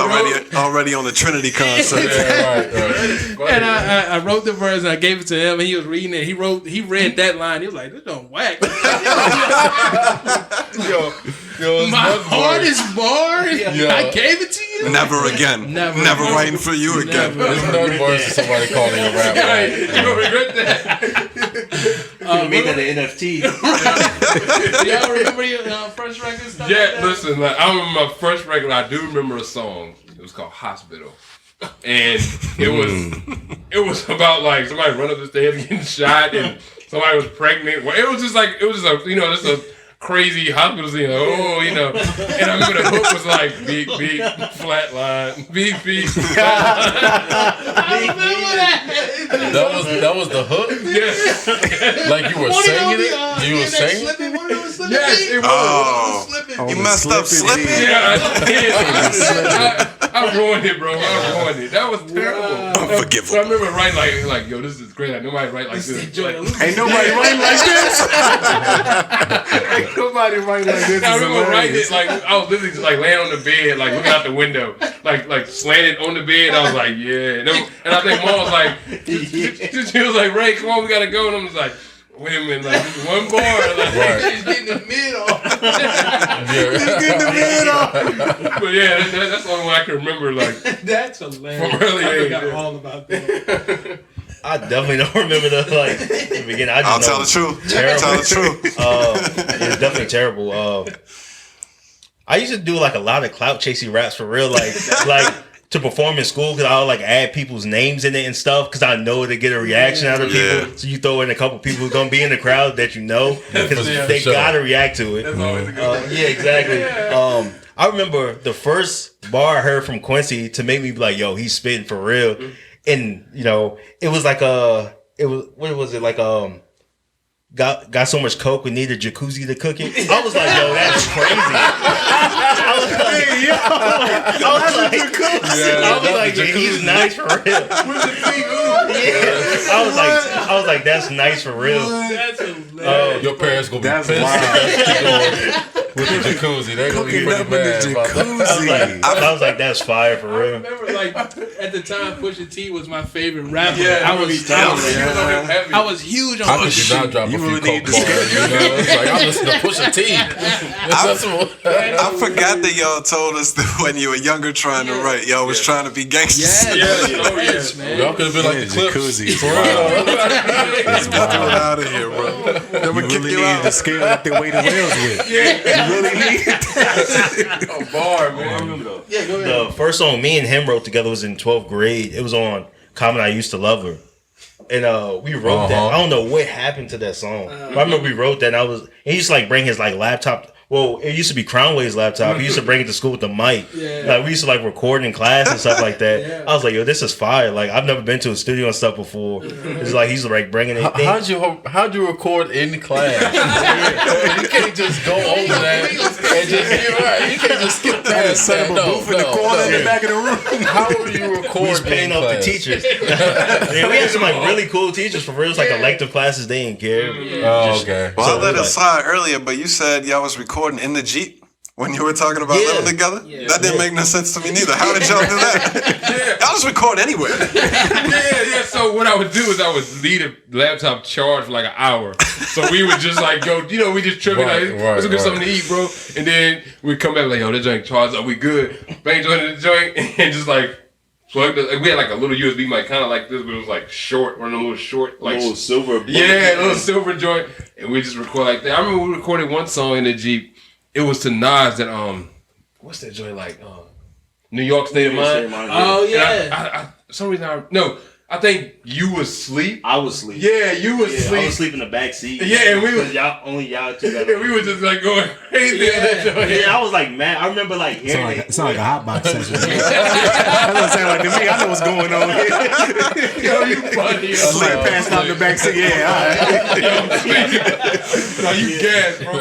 already on the Trinity concept. Right. And I wrote the verse and I gave it to him and he was reading it. He read that line. He was like, this don't whack. Yo, my hardest bar? Yeah. I gave it to you? Never again. Never writing for you again. There's no worse than somebody calling you a rapper. Right. You don't regret that. You made that an NFT. Y'all remember your first record stuff? Yeah, like that? listen, like, I remember my first record. I do remember a song. It was called Hospital. And it was about like somebody run up the stairs getting shot and somebody was pregnant. Well, it was just a crazy hospital scene. Like, and I remember the hook was like beep beep flatline, beep beep flatline. I remember that. That was the hook? Yes. Like you were singing it? You were singing it? Yes, it was. You messed up slipping? Yeah, I did. I ruined it, bro. I ruined it. That was terrible. Unforgivable. But I remember writing like, yo, this is great. Like nobody write like this. Ain't nobody writing like this. Ain't nobody writing like this. I remember writing it like I was literally just like laying on the bed, like looking out the window, like slanted on the bed. I was like, yeah. And I think Mom was like, she was like, Ray, come on, we gotta go. And I'm just like, wait a minute, like one bar, like He's getting the mid off. But yeah, that's the only one I can remember. Like That's hilarious. from early I age. forgot all about that. I definitely don't remember the beginning. I'll tell the truth. Terrible. Tell the truth. It's definitely terrible. I used to do like a lot of clout chasing raps for real, like to perform in school because I'll like add people's names in it and stuff because I know to get a reaction out of people. So you throw in a couple people who's gonna be in the crowd that you know because they gotta react to it. That's always a good one. Yeah, exactly. I remember the first bar I heard from Quincy to make me be like, "Yo, he's spitting for real," and it was like what was it like got so much coke we need a jacuzzi to cook it. I was like, yo, that's crazy. I was like, yeah, he's nice for real. I was like, that's nice for real. That's hilarious. Your parents gonna be pissed with the jacuzzi. They're gonna be pretty mad about that. I was like, that's fire for I real. remember, like, at the time, Pusha T was my favorite rapper. Yeah, I was huge on How Pusha could you not drop a few really coke need to bars? It's like I'm listening to Pusha T. I forgot that y'all told us that when you were younger trying to write, y'all was trying to be gangsters. Yes, man. Y'all could have been like the Clips. Jacuzzi. For real. Let's get out of here, bro. Then we You kick really you need out. the scale that they weigh the whales with. You really need A bar, man. Yeah, go ahead. The first song me and him wrote together was in 12th grade. It was on Common I Used to Love Her. and we wrote that. I don't know what happened to that song. But I remember we wrote that. And he used to like bring his like laptop. Well, it used to be Crownway's laptop. He used to bring it to school with the mic. Yeah. Like we used to like record in class and stuff like that. Yeah. I was like, yo, this is fire. Like I've never been to a studio and stuff before. It's like he's like bringing it. How'd you record in class? You can't just go over that and just you can't just skip past that. In the back of the room. How are you recording? He's paying off the teachers. Yeah, we had some like really cool teachers for real. It's like elective classes. They didn't care. Oh, okay. Well, I let it slide earlier, but you said y'all was recording in the Jeep when you were talking about living together? Yeah. That didn't make no sense to me neither. How did y'all do that? Y'all just record anywhere. Yeah. So what I would do is I would leave the laptop charged for like an hour. So we would just like go, we just tripping let's get something to eat, bro. And then we'd come back like, yo, that joint charged up, we good. Bang joint the joint and just like plug the, we had like a little USB mic, kind of like this, but it was like short, one of them little short, like little silver. Yeah, a little silver joint, and we just record like that. I remember we recorded one song in the Jeep. It was to Nas that what's that joint like? New York State of Mind. Oh yeah. I for some reason I think you was asleep. I was asleep. Yeah, you was asleep. I was asleep in the back seat. Yeah, and we was y'all two. And we were just like going crazy. Yeah, I was like mad. I remember like hearing it sound like a hot box session. That's what it sound like to me. I know what's going on here. Yo, you funny. Sleep passed out in the back seat. Yeah, all right. No, you gas, bro.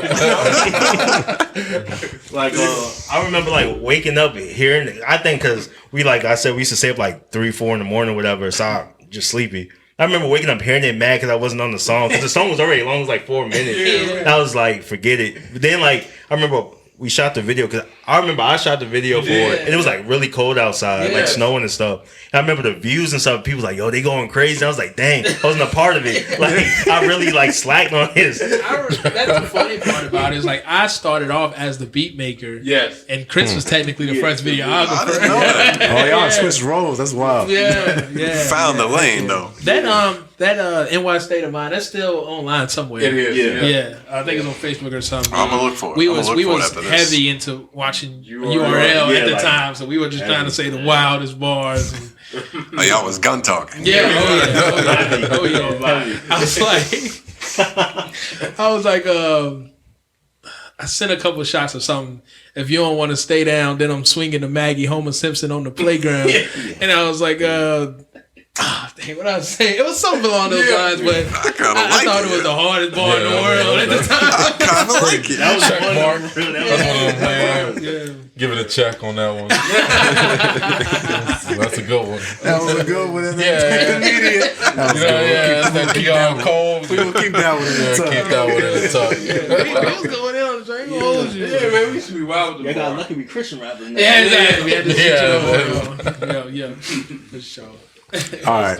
Like I remember like waking up hearing it. I think because we like I said we used to stay up like 3-4 in the morning or whatever, so I'm just sleepy. I remember waking up hearing it mad because I wasn't on the song because the song was already long, it was like 4 minutes. And I was like, forget it. But then like I remember we shot the video because I remember I shot the video for it and it was like really cold outside, like snowing and stuff. And I remember the views and stuff. People was like, yo, they going crazy. And I was like, dang, I wasn't a part of it. Like I really like slacked on this. That's the funny part about it is like I started off as the beat maker. Yes. And Chris was technically the first videographer. Oh, y'all switched roles. That's wild. Yeah. Found the lane though. That NY State of Mind, that's still online somewhere. It is. Yeah. I think it's on Facebook or something. I'm gonna look for it. We was heavy into watching URL at the time, so we were just trying to say the wildest bars. And, oh, y'all was gun talking. Yeah. Oh yeah. I was like, I sent a couple of shots of something. If you don't want to stay down, then I'm swinging to Maggie Homer Simpson on the playground. And I was like, dang, what I was saying? It was something along those lines, but I thought it was the hardest bar in the world at the time. I kind of like it. That was check mark. That's one of them. Give it a check on that one. That's a good one. That was a good one. That PR code. We're going to keep that one in the tuck. Keep that one in the tuck. We was going in on the train. Yeah, man, we should be wild with the bar. Lucky we Christian rappers. Yeah, exactly. We had to yeah. For sure. All right.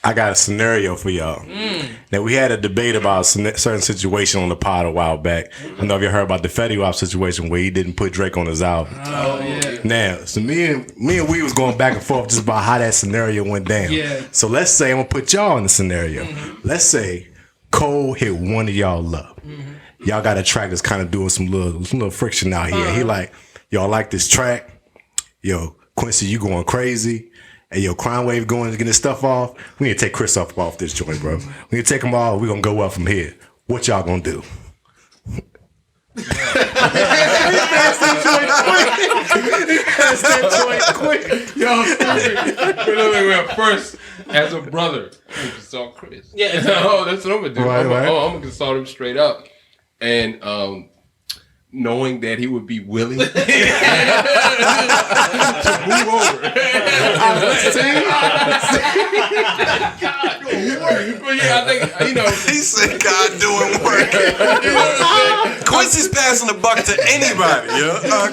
I got a scenario for y'all. Now, we had a debate about a certain situation on the pod a while back. I don't know if you heard about the Fetty Wap situation where he didn't put Drake on his album. Oh, yeah. Now, so me and we was going back and forth just about how that scenario went down. Yeah. So let's say, I'm going to put y'all in the scenario. Let's say Cole hit one of y'all up. Y'all got a track that's kind of doing some little friction out here. He like, y'all like this track? Yo, Quincy, you going crazy? Hey, yo, Crime Wave going to get his stuff off. We need to take Chris off this joint, bro. We need to take him off. We're going to go up from here. What y'all going to do? Yo, stupid. First, as a brother, you consult Chris. Yeah. Oh, that's what I'm going to do. Right. I'm going to consult him straight up. And, knowing that he would be willing to move over. But yeah, I think, He said God doing work. You know what I'm saying? Quincy's passing the buck to anybody,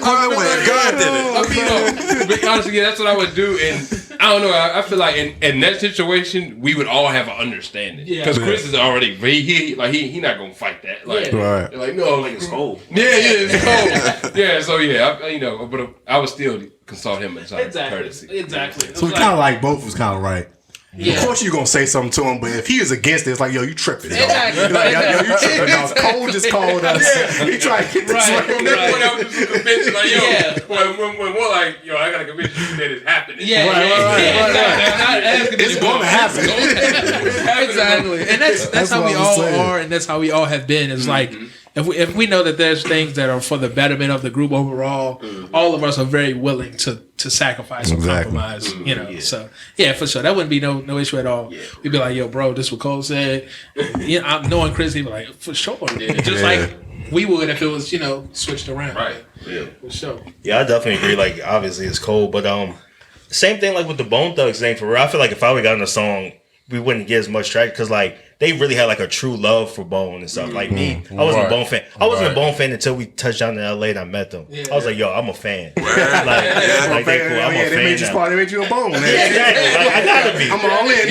Crime Wave, God did it. But honestly, that's what I would do. And I don't know, I feel like in that situation, we would all have an understanding. Because Chris is already, he not going to fight that. Like, like no. Like it's cold. Yeah, it's cold. Yeah, so but I would still consult him as courtesy. Exactly. So we kind of like both was kind of right. Of course you're gonna say something to him, but if he is against it, it's like, yo, you tripping. Exactly. Like, yo, you tripping. Now, Cole just called us. He tried to get this right. When I was just convinced, like, yo, when we're like, yo, I gotta convince you that it's happening. Yeah, right. It's going to happen. Exactly, and that's how we all are, and that's how we all have been. It's like if we know that there's things that are for the betterment of the group overall, all of us are very willing to sacrifice or compromise. You know, so yeah, for sure, that wouldn't be no issue at all. We'd be like, yo, bro, this is what Cole said. You know, I'm knowing Chris, he'd be like, for sure, just like we would if it was switched around. Right. Yeah. For sure. Yeah, I definitely agree. Like, obviously, it's Cole, but same thing like with the Bone Thugz thing. For real, I feel like if I would have gotten a song, we wouldn't get as much traction because like they really had like a true love for Bone and stuff. Like me, I wasn't a Bone fan. I wasn't a Bone fan until we touched down in LA and I met them. I was like, yo, I'm a fan. Like they cool. I'm a fan. They made you a Bone. Yeah, exactly. Like, I gotta be. I'm all in.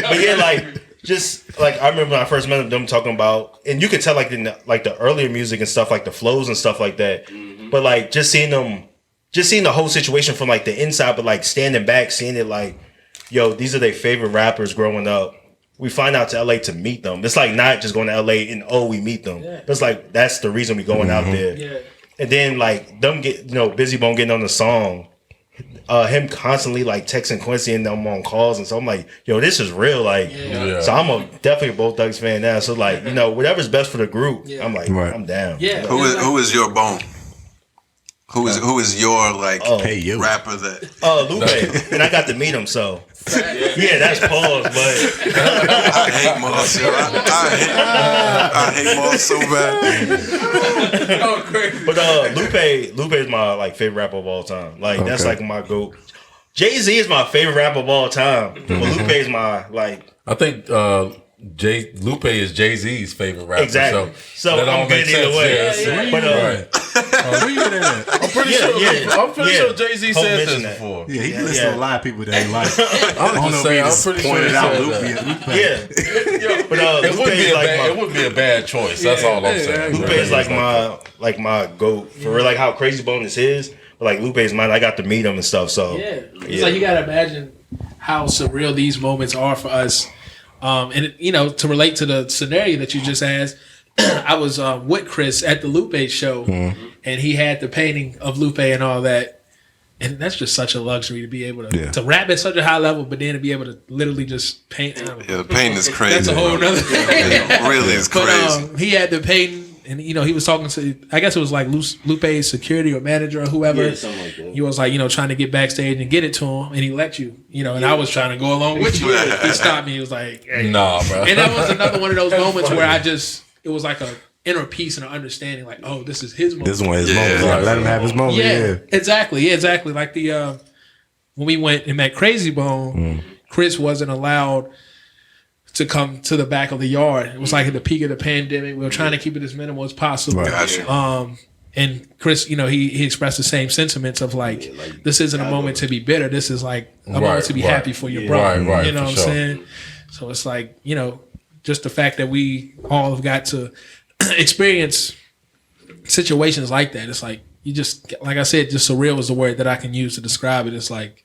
But yeah, like just like I remember when I first met them talking about, and you could tell like the earlier music and stuff, like the flows and stuff like that. But like just seeing the whole situation from like the inside, but like standing back, seeing it like, yo, these are their favorite rappers growing up. We find out to LA to meet them. It's like not just going to LA and we meet them. But it's like that's the reason we going out there. Yeah. And then like them get Busy Bone getting on the song, him constantly like texting Quincy and them on calls, and so I'm like, yo, this is real. Like, so I'm definitely a Bone Thugz fan now. So like, whatever's best for the group, I'm like, I'm down. Yeah. Who is your Bone? Who is your rapper that? Lupe, and I got to meet him, so yeah, that's pause. But I hate Moss. I hate Moss so bad. Oh, crazy. But Lupe is my like favorite rapper of all time. Like that's like my GOAT. Jay-Z is my favorite rapper of all time, but Lupe is my like. I think Lupe is Jay-Z's favorite rapper. Exactly. So that I'm good either way. Yeah. But I'm pretty sure Jay-Z said this before. Yeah, he listens to a lot of people that he likes. I'm just saying. I'm pretty sure he out said Lupe. But it wouldn't be a bad choice. That's all I'm saying. Lupe is like my GOAT for real. Like how Crazy Bone is his, but like Lupe is mine. I got to meet him and stuff. So it's like you gotta imagine how surreal these moments are for us. And to relate to the scenario that you just asked, I was with Chris at the Lupe show, and he had the painting of Lupe and all that, and that's just such a luxury to be able to rap at such a high level, but then to be able to literally just paint. Yeah, the painting is crazy. That's a whole nother thing. It really is crazy. But he had the painting. And he was talking to, I guess it was like Lupe's security or manager or whoever. Yeah, something like that. He was like, trying to get backstage and get it to him, and he let you, and I was trying to go along with you. He stopped me. He was like, hey. Nah, bro. And that was another one of those moments where it was like a inner peace and an understanding, like, oh, this is his moment. This is one of his moments. Like, let him have his moment. Yeah, exactly. Yeah, exactly. Like when we went and met Crazy Bone, Chris wasn't allowed to come to the back of the yard. It was like at the peak of the pandemic. We were trying to keep it as minimal as possible. Gotcha. And Chris, he expressed the same sentiments of like this isn't a moment to be bitter. This is like a moment to be happy for your brother. Right, you know what I'm saying? So it's like, just the fact that we all have got to experience situations like that. It's like, you just, like I said, just surreal is the word that I can use to describe it. It's like,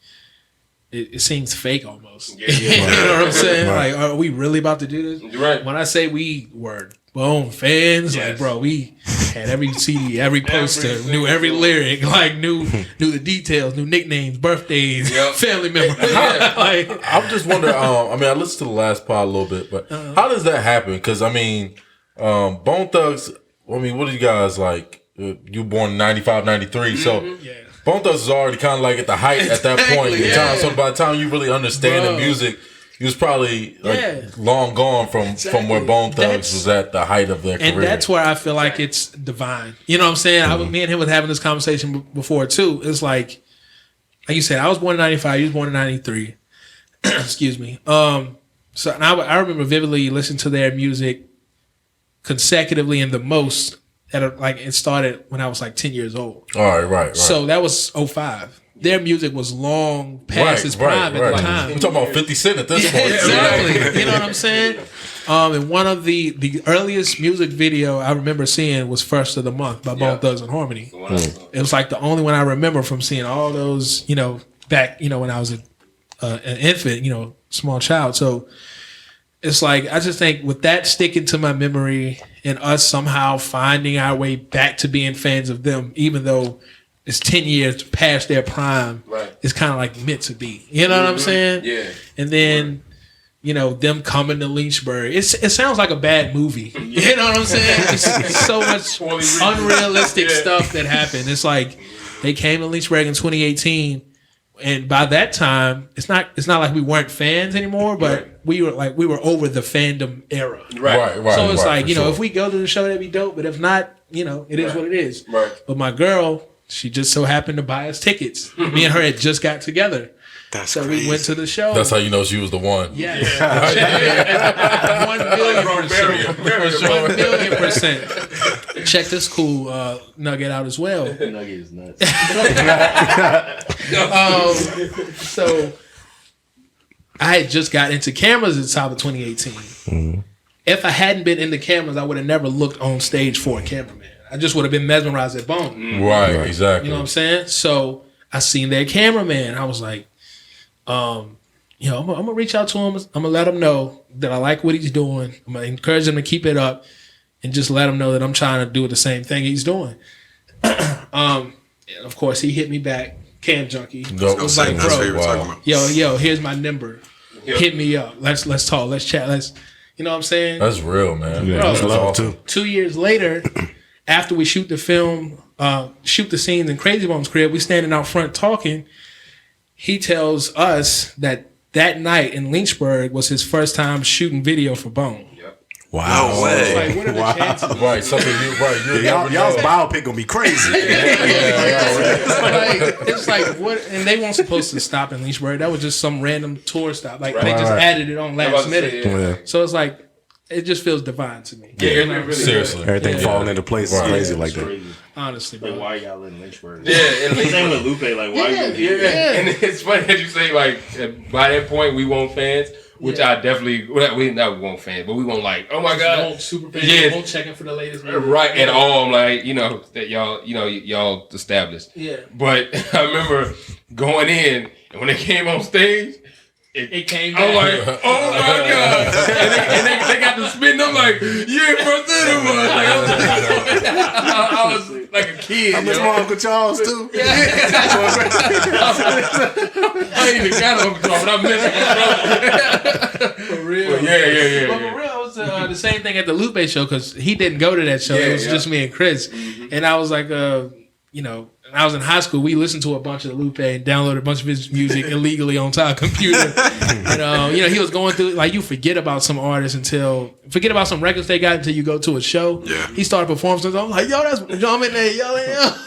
it seems fake almost. You know what I'm saying? Right. Like, are we really about to do this? Right. When I say we were Bone fans, like, bro, we had every CD, every poster, knew every lyric, like knew the details, knew nicknames, birthdays, family members. Like, I'm just wondering. I listened to the last pod a little bit, but how does that happen? Because Bone Thugz. What are you guys like? You born in 95, 93, so. Bone Thugz is already kind of like at the height at that point in time. So by the time you really understand the music, he was probably long gone from where Bone Thugz was at the height of their career. And that's where I feel like it's divine. You know what I'm saying? Me and him was having this conversation before too. It's like you said, I was born in 95, he was born in 93. Excuse me. So and I remember vividly listening to their music consecutively and the most. It started when I was like 10 years old. All right. So that was 2005. Their music was long past its prime at the time. We're talking about 50 Cent at this point. Exactly. You know what I'm saying? And one of the earliest music video I remember seeing was First of the Month by Bone Thugz and Harmony. Wow. It was like the only one I remember from seeing all those, back, when I was an infant, small child. So it's like, I just think with that sticking to my memory and us somehow finding our way back to being fans of them, even though it's 10 years past their prime, it's kind of like meant to be. You know what I'm saying? Yeah. And then, you know, them coming to Lynchburg. It sounds like a bad movie. You know what I'm saying? It's so much unrealistic stuff that happened. It's like they came to Lynchburg in 2018. And by that time, it's not like we weren't fans anymore, but we were over the fandom era. Right. So it's like, you know, sure. if we go to the show, that'd be dope. But if not, you know, it is what it is. Right. But my girl, she just so happened to buy us tickets. Me and her had just got together. That's So crazy. we went to the show. That's how you know she was the one. Yes. 1,000,000%. Check this cool nugget out as well. Nugget is nuts. So I had just got into cameras at the top of 2018. Mm-hmm. If I hadn't been into cameras, I would have never looked on stage for a cameraman. I just would have been mesmerized at Bone. Right, exactly. You know what I'm saying? So I seen their cameraman. I was like, you know, I'm gonna reach out to him. I'm gonna let him know that I like what he's doing. I'm gonna encourage him to keep it up, and just let him know that I'm trying to do the same thing he's doing. And of course, he hit me back, Cam Junkie. Nope. I was like, That's what you bro, were talking about. yo, here's my number. Hit me up. Let's talk. Let's chat. You know what I'm saying? That's real, man. Yeah, Bro, that's love too. 2 years later, after we shoot the film, shoot the scenes in Crazy Bone's crib, we standing out front talking. He tells us that night in Lynchburg was his first time shooting video for Bone. Wow. No way. Like, what are the chances? Right, something you Y'all's biopic gonna be crazy. It's like what? And they weren't supposed to stop in Lynchburg. That was just some random tour stop. Like they just added it on last minute. Yeah. So it's like it just feels divine to me. Yeah, You it know? really seriously. Everything falling into place is Right. crazy like that. Crazy. Honestly, Like, bro. why y'all in Lynchburg? Yeah, and Same with Lupe. Like, why you? Yeah, and it's funny that you say like by that point we want fans, which I definitely we want fans, but we want like oh my god, Won't super fans. Yeah. Won't checking for the latest movie. right at all. I'm like you know that y'all established. Yeah. But I remember going in and when they came on stage. It came I'm back. like, oh my god! And they got the spin. I'm like, yeah, bro, I was like a kid. I miss yo. my Uncle Charles too. I ain't even got Uncle Charles, but I miss him. For real. But yeah. But for real, it was the same thing at the Lupe show because he didn't go to that show. Yeah, it was yeah. just me and Chris. And I was like, you know, when I was in high school, we listened to a bunch of Lupe and downloaded a bunch of his music illegally onto our computer. And, you know, he was going through, like, you forget about some artists forget about some records they got until you go to a show. Yeah. He started performing something. I'm like, yo, that's John in there, yo. You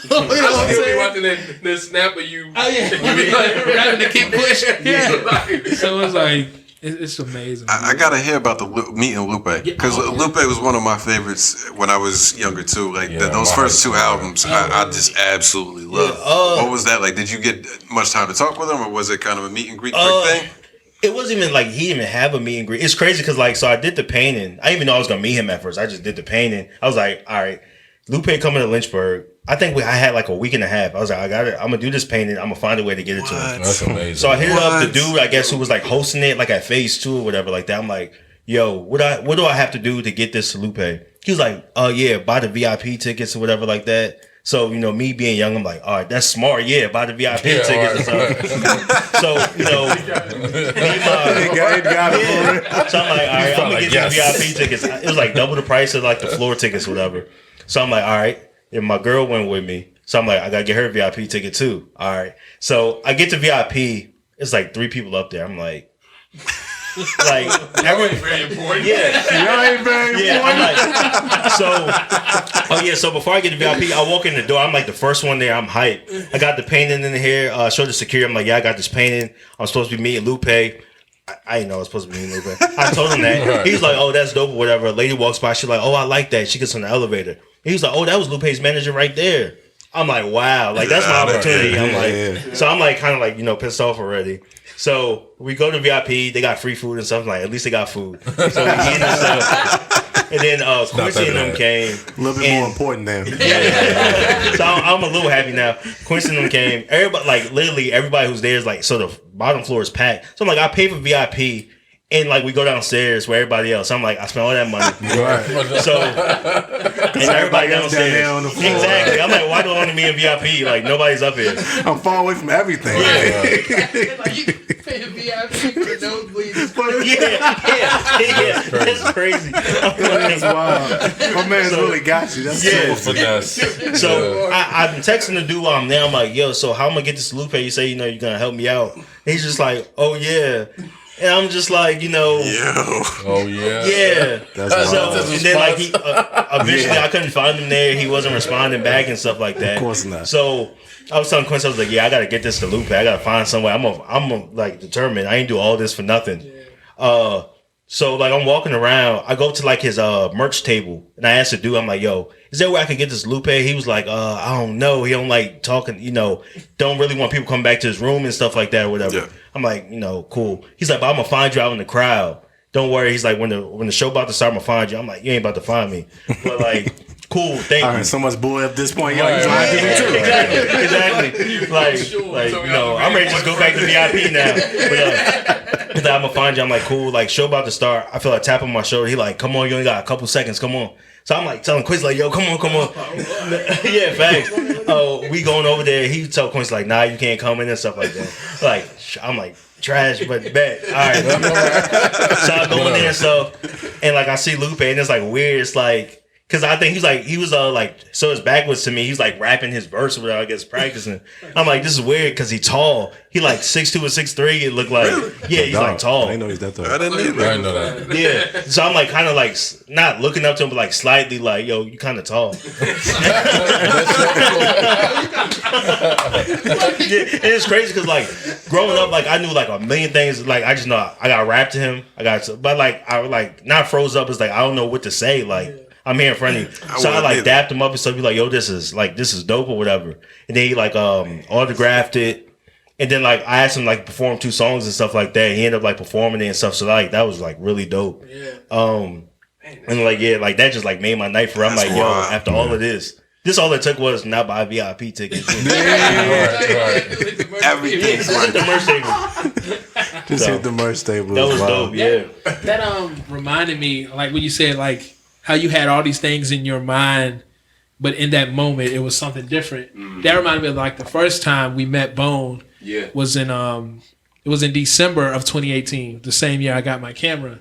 know what I'm I still be saying? watching that snap of you. Oh, yeah. You be like, Rapping the kick push. Yeah. like, So it was like, it's amazing. I gotta hear about the meeting Lupe because Lupe was one of my favorites when I was younger too. Like those my first two high school, albums, I just absolutely loved. What was that like? Did you get much time to talk with him, or was it kind of a meet and greet quick thing? It wasn't even like he even have a meet and greet. It's crazy because like so I did the painting. I didn't even know I was gonna meet him at first. I just did the painting. I was like, all right, Lupe coming to Lynchburg. I think I had like a week and a half. I was like, I got it. I'm gonna do this painting. I'm gonna find a way to get it to him. That's amazing. So I hit up the dude, I guess, who was like hosting it, like at Phase 2 or whatever, like that. I'm like, yo, what do I have to do to get this to Lupe? He was like, yeah, buy the VIP tickets or whatever like that. So, you know, me being young, I'm like, all right, that's smart. Yeah, buy the VIP tickets and stuff. So, you know, so I'm like, all right, I'm gonna get the VIP tickets. It was like double the price of like the floor tickets or whatever. So I'm like, all right. And my girl went with me. So I'm like, I gotta get her a VIP ticket too. All right. So I get to VIP. It's like 3 people up there. I'm like that was very important. yeah. Y'all ain't very Yeah, I'm like, so before I get to VIP, I walk in the door. I'm like the first one there. I'm hyped. I got the painting in here. Showed the security. I'm like, yeah, I got this painting. I'm supposed to be meeting Lupe. I didn't know I was supposed to be meeting Lupe. I told him that. He's like, oh, that's dope or whatever. A lady walks by. She's like, oh, I like that. She gets on the elevator. He's like, oh, that was Lupe's manager right there. I'm like, wow, like that's my opportunity. I'm like, so I'm like kind of like, you know, pissed off already. So we go to VIP. They got free food and stuff. Like, at least they got food. So we eat and stuff. And then Quincy and them came. A little bit more important than. So I'm a little happy now. Quincy and them came. Everybody, like literally everybody who's there is like sort of bottom floor is packed. So I'm like, I pay for VIP. And like we go downstairs where everybody else. I'm like, I spent all that money. Right. So and everybody downstairs down there on the floor. Exactly. I'm like, why do I want to be in VIP? Like nobody's up here. I'm far away from everything. Yeah. Like you pay a VIP for the nosebleeds. Yeah. That's crazy. That's wild. My man's really got you. That's finesse. So I've been texting the dude while I'm there. I'm like, yo, so how am I gonna get this Lupe? You say, you're gonna help me out. And he's just like, oh yeah. And I'm just like, oh yeah, yeah. That's so, and then like he eventually I couldn't find him there. He wasn't responding back and stuff like that. Of course not. So I was telling Quincy, I was like, yeah, I gotta get this to Lupe. I gotta find some way. I'm like determined. I ain't do all this for nothing. Yeah. So like I'm walking around. I go to like his merch table and I asked the dude, I'm like, yo, is there a way I can get this Lupe? He was like, I don't know. He don't like talking, don't really want people coming back to his room and stuff like that or whatever. Yeah. I'm like, cool. He's like, but I'm gonna find you out in the crowd. Don't worry. He's like, when the show about to start, I'm gonna find you. I'm like, you ain't about to find me. But like, cool, thank you. So much bull at this point. Yo, exactly. Like, I'm ready to just go back to VIP now. But I'm gonna find you. I'm like, cool. Like, show about to start. I feel like tapping on my shoulder. He like, come on, you only got a couple seconds. Come on. So I'm like telling Quincy like, yo, come on. Yeah, facts. We going over there. He told Quincy like, nah, you can't come in and stuff like that. Like, I'm like, trash, but bet. All right. So I go in there and stuff, and like I see Lupe, and it's like weird. It's like, cause I think he was so his back was to me. He's like rapping his verse or whatever, I guess practicing. I'm like, this is weird because he's tall. He like 6'2" or 6'3". It looked like yeah, he's like tall. I didn't know he's that tall. I didn't know that. Yeah. So I'm like kind of like not looking up to him, but like slightly like, yo, you kind of tall. Yeah, and it's crazy because like growing up, like I knew like a million things. Like I just know I got rap to him. But like I like not froze up. It's like I don't know what to say. Like I'm here in front of you, so I like dapped him up and stuff. Be like, yo, this is dope or whatever. And then he like autographed it. And then like I asked him like perform 2 songs and stuff like that. He ended up like performing it and stuff. So like that was like really dope. Yeah. And like yeah, like that just like made my night for. I'm like, yo, after all of this all it took was not buy VIP tickets. Everything. Just the merch table. Just hit the merch table. That was dope. Yeah. That reminded me like when you said like how you had all these things in your mind, but in that moment it was something different. Mm. That reminded me of like the first time we met Bone. Yeah. Was in it was in December of 2018, the same year I got my camera.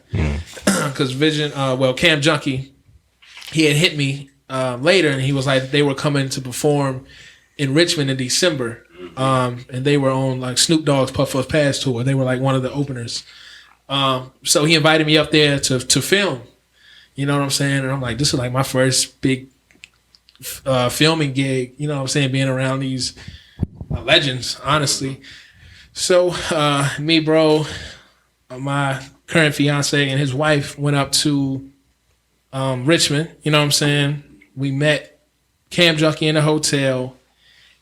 Because Cam Junkie, he had hit me later, and he was like they were coming to perform in Richmond in December, and they were on like Snoop Dogg's Puff Puff Pass tour. They were like one of the openers. So he invited me up there to film. You know what I'm saying? And I'm like, this is like my first big filming gig. You know what I'm saying? Being around these legends, honestly. So me, bro, my current fiance and his wife went up to Richmond. You know what I'm saying? We met Cam Junkie in the hotel,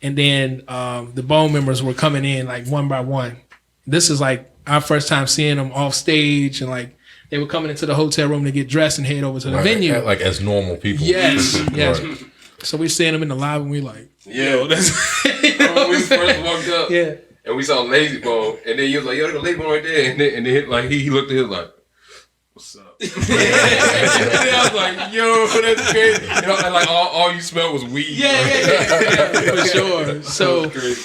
and then the Bone members were coming in like one by one. This is like our first time seeing them off stage, and like they were coming into the hotel room to get dressed and head over to the venue. Like as normal people. Yes, yes. Right. So we're seeing them in the lobby, and we're like, yo, that's when we first walked up. Yeah. And we saw Lazy Bone, and then he was like, yo, there's a Lazy Bone right there. And then like he looked at him like, what's up? And then I was like, yo, that's crazy. And like all you smelled was weed. Yeah, for sure. So,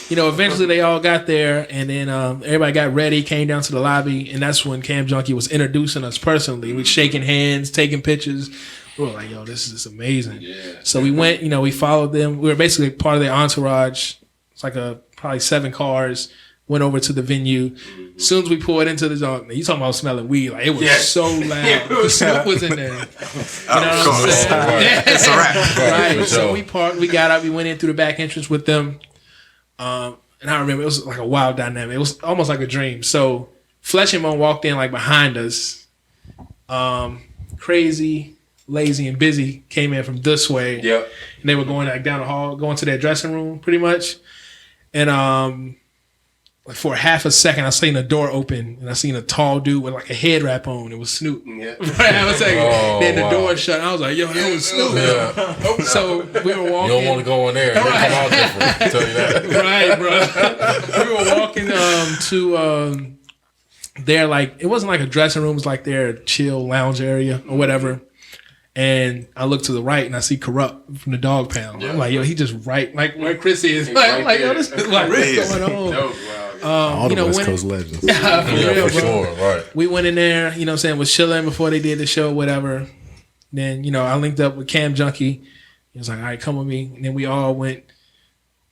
eventually they all got there, and then everybody got ready, came down to the lobby, and that's when Cam Junkie was introducing us personally. We shaking hands, taking pictures. We were like, yo, this is amazing. Yeah. So we went, we followed them. We were basically part of their entourage. It's like probably 7 cars. Went over to the venue. As soon as we pulled into the zone, you talking about smelling weed? Like it was so loud. Snoop was in there. You know what I'm saying? It's a wrap. Right. So we parked. We got out. We went in through the back entrance with them. And I remember it was like a wild dynamic. It was almost like a dream. So Fletch and Bone walked in like behind us. Crazy, Lazy, and Busy came in from this way. Yep. And they were going like down the hall, going to their dressing room, pretty much. And like for half a second, I seen the door open and I seen a tall dude with like a head wrap on. It was Snoop. Yeah. For half a second. Then the door shut. I was like, yo, it was Snoop. Yeah. So we were walking. You don't want to go in there. It'll come out different. I'll tell you that. Right, bro. We were walking to their, like, it wasn't like a dressing room. It was like their chill lounge area or whatever. And I look to the right and I see Corrupt from the Dog Pound. Yeah. I'm like, yo, he just right, like where Chris is. I'm like, yo, this is like, what's going on? All the West Coast legends. For sure, right. We went in there, you know what I'm saying, was chilling before they did the show, whatever. Then, you know, I linked up with Cam Junkie. He was like, all right, come with me. And then we all went.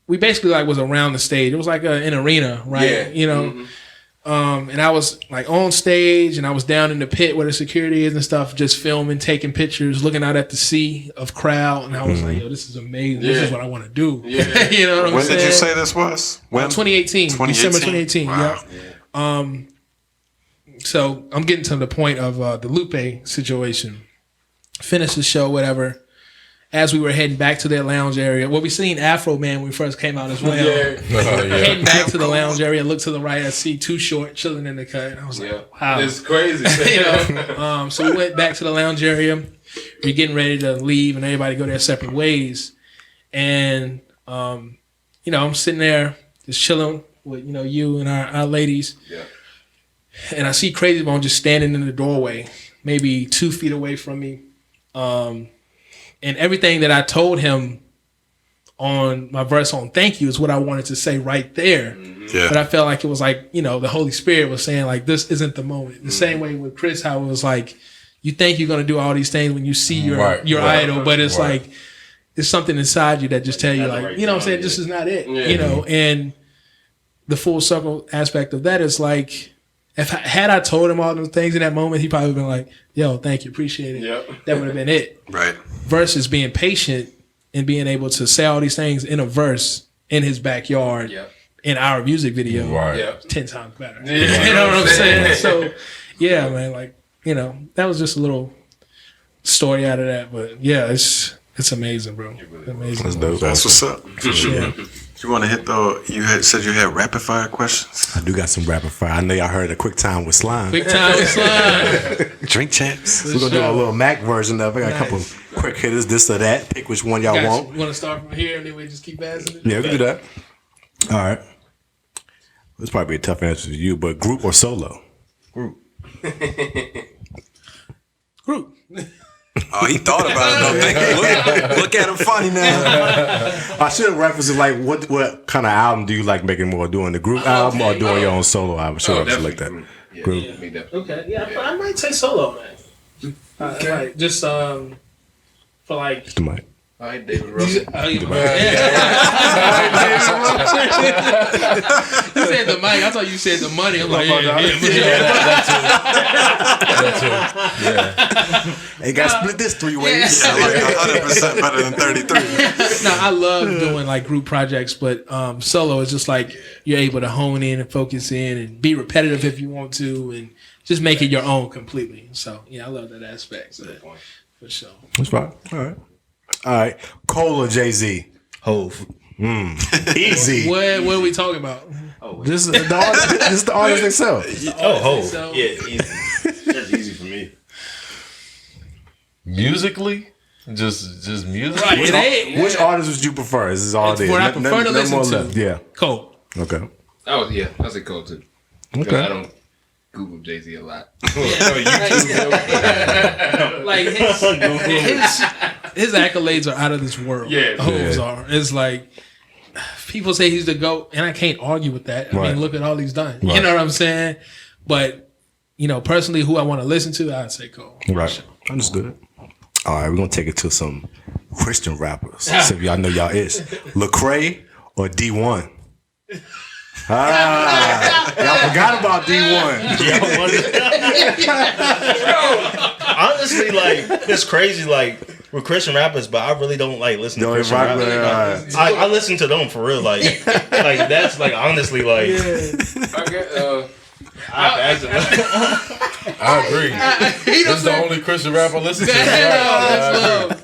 We basically like was around the stage. It was like an arena, right? Yeah. You know? Mm-hmm. And I was like on stage and I was down in the pit where the security is and stuff, just filming, taking pictures, looking out at the sea of crowd. And I was like, yo, this is amazing. Yeah. This is what I want to do. Yeah. You know what I'm saying? When did you say this was? When? 2018. December 2018. Wow. Yeah. So I'm getting to the point of the Lupe situation. Finished the show, whatever. As we were heading back to their lounge area, well, we seen Afro Man when we first came out as well. Heading back to the lounge area, look to the right, I see Too Short chilling in the cut. And I was like, wow. It's crazy. You know? So we went back to the lounge area. We're getting ready to leave and everybody go their separate ways. And, you know, I'm sitting there just chilling with, you know, you and our ladies. Yeah. And I see Crazy Bone just standing in the doorway, maybe 2 feet away from me. And everything that I told him on my verse on Thank You is what I wanted to say right there. Yeah. But I felt like it was like, you know, the Holy Spirit was saying like, this isn't the moment. The same way with Chris, how it was like, you think you're going to do all these things when you see your idol, but it's like, it's something inside you that just tell you like, you know what I'm saying? This is not it, you know? And the full circle aspect of that is like, had I told him all those things in that moment, he probably would have been like, yo, thank you, appreciate it. Yep. That would have been it. Right. Versus being patient and being able to say all these things in a verse in his backyard in our music video. Right. 10 times better. Yeah. You know what I'm saying? So, yeah, man, like, you know, that was just a little story out of that. But, yeah, it's amazing, bro. It's amazing. That's dope. That's what's up. For sure. Yeah. You want to hit you said you had rapid fire questions? I do got some rapid fire. I know y'all heard a quick time with Slime. Quick time with Slime. Drink champs. We're going to do a little Mac version of it. I got a couple quick hitters, this or that. Pick which one y'all want. You want to start from here and then we just keep asking it? Yeah, we can do that. All right. This probably be a tough answer to you, but group or solo? Group. Group. Oh, he thought about it though. Look at him funny now. I should have referenced it like what kind of album do you like making more? Doing the group album or doing your own solo album? Should have like that. Group. Yeah. Okay. Yeah, I might say solo, man. Like just for like the mic. All right, David Russell. You said the mic. I thought you said the money. I'm like, Hey, guys, split this 3 ways. Yeah, like 100% better than 33. No, I love doing like group projects, but solo is just like you're able to hone in and focus in and be repetitive if you want to, and just make it your own completely. So yeah, I love that aspect. So, for sure. That's fine. All right. Cole or Jay-Z? Hove. Easy. What are we talking about? This is the artist itself. Hove. Yeah, easy. That's easy for me. Musically? Just music? Right. Which artist would you prefer? This is all it is. What I prefer to listen to. Left. Yeah. Cole. Okay. I say Cole too. Okay. I don't Google Jay-Z a lot. Like his accolades are out of this world. Yeah, Hoves are. It's like people say he's the GOAT, and I can't argue with that. I mean, look at all he's done. Right. You know what I'm saying? But you know, personally, who I want to listen to, I'd say Cole. Right. Understood. All right, we're gonna take it to some Christian rappers. So y'all know y'all is Lecrae or D1. Y'all forgot about D1. Honestly, like it's crazy. Like we're Christian rappers, but I really don't like listen to Christian rappers. I listen to them for real. Like that's like honestly like. I get I agree. This is the only Christian rapper I listen to.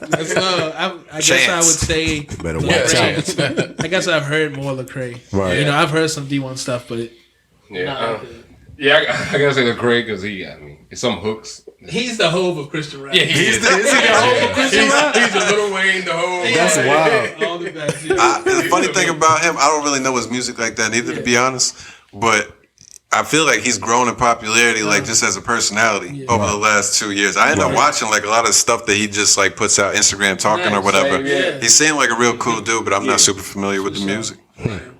That's love. I guess I would say. Better watch out. I guess I've heard more Lecrae. Right. You know, I've heard some D1 stuff, but I gotta say Lecrae because it's some hooks. he's the Hove of Christian rap. Yeah, he's the Hove of Christian rap. He's a Little Wayne, the Hove. That's wild. All the best. The funny thing about him, I don't really know his music like that either, to be honest. But I feel like he's grown in popularity, like just as a personality over the last 2 years. I end up watching like a lot of stuff that he just like puts out Instagram talking or whatever. He seemed like a real cool dude, but I'm not super familiar with the music.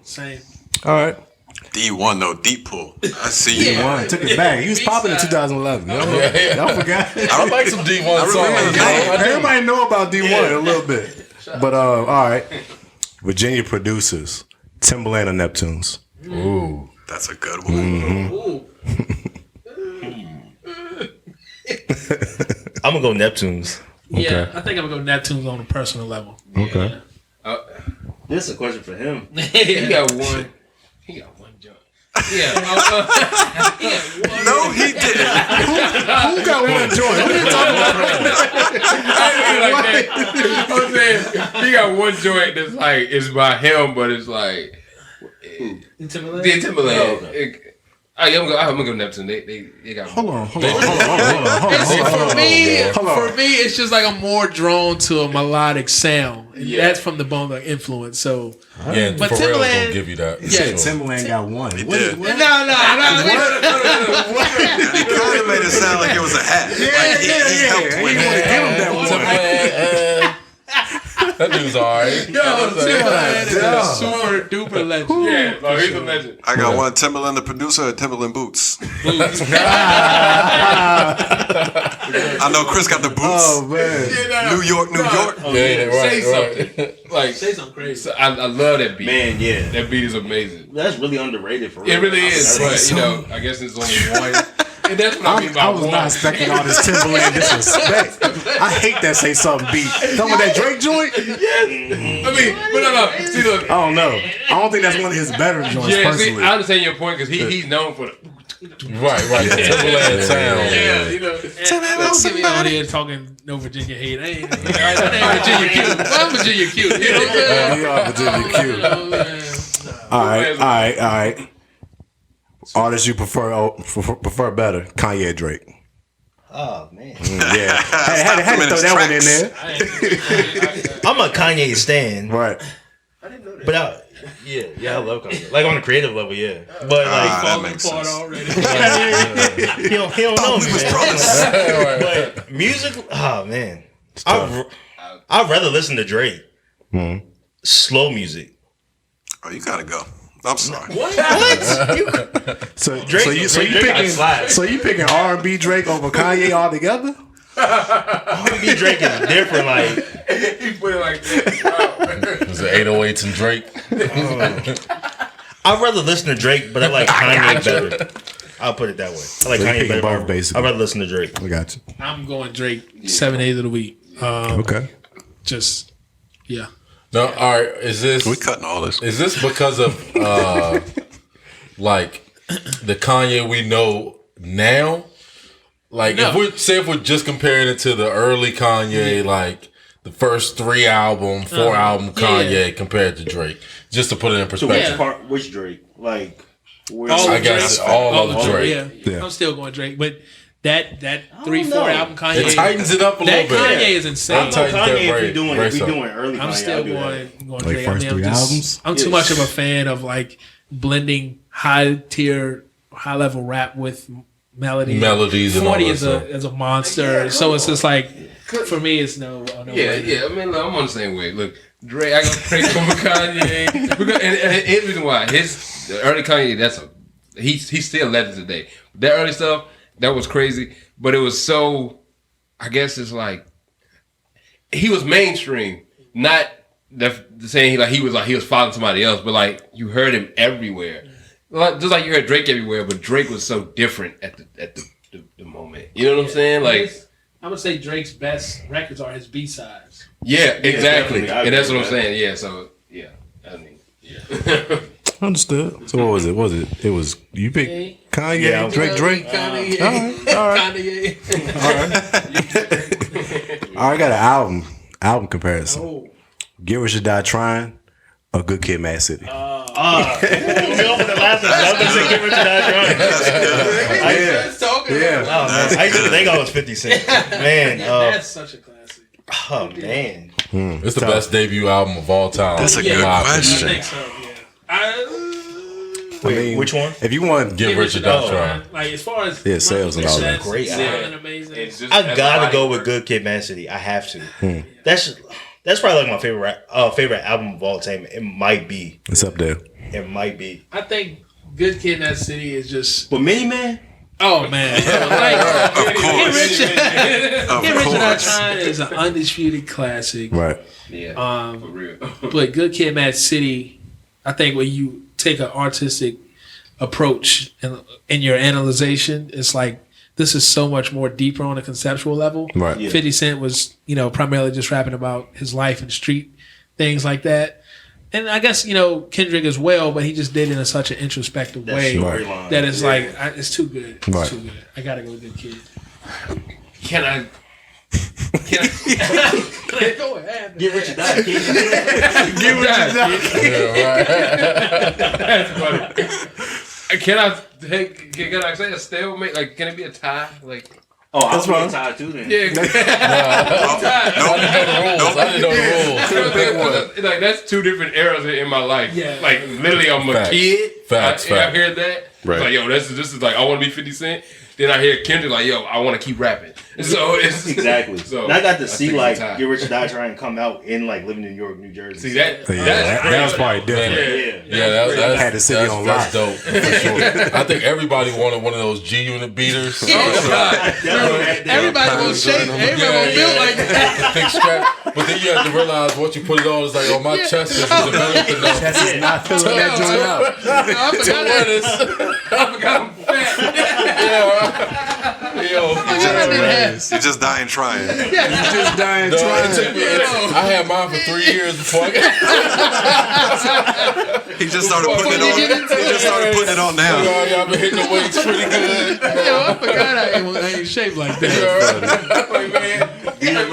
Same. All right. D1 though, deep pull. I see you. D1 took it back. He was popping in 2011. Y'all forgot. I like some D1 songs. Everybody know about D1 a little bit. But all right. Virginia producers, Timbaland and Neptunes. Ooh. That's a good one. I'm gonna go Neptunes. Yeah, I think I'm gonna go Neptunes on a personal level. Okay. This is a question for him. He got one joint. Yeah. No, he didn't. Who got one joint? What are you talking about? I'm saying he got one joint that's like it's by him, but it's like Timbaland. I'm gonna go Neptune. They got. Hold on. For me, it's just like I'm more drawn to a melodic sound. And that's from the Bone Thugz influence. So, Yeah, but Pharrell's Timbaland gonna give you that. Yeah, Timbaland got one. He did. no. He kind of made it sound like it was a hat. He helped with it. That dude's alright. Timbaland is a super duper legend. Yeah, he's a legend. I got one Timbaland the producer and Timbaland boots. I know Chris got the boots. Oh man. New York. Say something. Like Say something crazy. I love that beat. Man, yeah. That beat is amazing. That's really underrated for real. It really is, but I guess it's only one. And that's what I mean by I was one. not expecting all this Timbaland disrespect. I hate that say something beat. Talking about that Drake joint? I mean, but no. See, look. I don't know. I don't think that's one of his better joints Yeah, see, personally. I understand your point because he's known for the. Right. Timbaland sound. Yeah, you know. Don't get me out here talking no Virginia hate. I ain't Virginia cute. I'm Virginia cute. You know what I'm saying? You are Virginia cute. All right. Artists you prefer better, Kanye or Drake? Oh man. Yeah. Had to throw that one in there. I'm a Kanye stan. Right. I didn't know that. But I love Kanye. Like on a creative level, yeah. But like that makes sense. Already. he don't know me, man. But music, oh man. I'd rather listen to Drake. Slow music. Oh, you gotta go. I'm sorry. What? So you picking R&B Drake over Kanye altogether? R&B Drake is different. Like He put it like that. Was it 808s and Drake? I'd rather listen to Drake, but I like Kanye better. I'll put it that way. I like Kanye better. Both, basically. I'd rather listen to Drake. I got you. I'm going Drake 7 days of the week. Okay. Just No, all right. Is this We cutting all this. Is this because of like the Kanye we know now? Like if we're just comparing it to the early Kanye, like the first 4 album Kanye compared to Drake, just to put it in perspective. Which Drake? Like, I guess all of Drake. Yeah. I'm still going Drake, but that 3-4 album Kanye, It tightens it up a little that bit. Kanye is insane. I'm Kanye if we doing early. I'm Kanye, still I'll do that. going Like Drake. first 3 albums? I'm too much of a fan of like blending high level rap with melodies. And 40 all is that a monster, so it's just like for me, it's no. Yeah. I mean, look, I'm on the same way. Look, Drake, I got Drake over Kanye. Because, and here's the reason why. The early Kanye, he's still a legend today. That early stuff, that was crazy, but it was so. I guess it's like he was mainstream, not the saying he was following somebody else, but like you heard him everywhere, just like you heard Drake everywhere. But Drake was so different at the moment. You know what I'm saying? Like I would say Drake's best records are his B-sides. Yeah, exactly, and that's what I'm saying. Yeah, so I mean, Understood. So what was it? It was you picked Kanye, Yeah, Drake. Kanye. All right. Kanye. All right, I got an album comparison. Oh. Get Rich or Die Trying or Good Kid, Mad City. We over the last one. I was gonna say Get Rich or Die Trying. I used to think I was 50 Cent. Man, That's such a classic. oh man, It's the best debut album of all time. That's a good I question. think so, yeah. I mean, which one? If you want, Get Rich or Die Trying. Like, as far as sales and all that. Great sounding amazing. I gotta go with Good Kid, Mad City. I have to. That's probably like my favorite album of all time. It might be. It's up there. It might be. I think Good Kid, Mad City is just. But Mini Man. Oh man, Of course. Get Rich or Die Trying is an undisputed classic. Right. Yeah, for real. But Good Kid, Mad City, I think when you take an artistic approach in your analyzation, it's like this is so much more deeper on a conceptual level. Right. Yeah. 50 Cent was, primarily just rapping about his life and street things like that. And I guess, Kendrick as well, but he just did it in such an introspective way storyline. that it's like, it's too good. It's Right. too good. I got to go with Good Kid. Can I? Go ahead. Get Rich or Die. Kid. That's funny. Can I say a stalemate? Like, can it be a tie? Like, I'll be a tie too then. yeah. I didn't know the rules. Like, that's two different eras in my life. Yeah. Like, literally, I'm a Facts. kid. Facts. I hear that. Right. Like, yo, this is like, I want to be 50 Cent. Then I hear Kendrick like, yo, I want to keep rapping. So it's Exactly. So and I got to see think like it's a tie. Get Rich or Die Trying come out in like living in New York, New Jersey. See that? Yeah, That's that was probably different. Yeah, Had the city on that's lock. dope for sure. I think everybody wanted one of those G-Unit beaters. Everybody gonna shake. Everybody gonna feel like that. Thick strap. But then you have to realize once you put it on, it's like, oh, my chest is developed enough. That's just not filling that joint out. I forgot that. I forgot I'm fat. You're just dying trying. Just dying No, trying. it took me, I had mine for 3 years before I got He just started putting it on. He just started putting it on now. Y'all been hitting the weights pretty good. Yo, I forgot I ain't shaped like that. Like, man, that's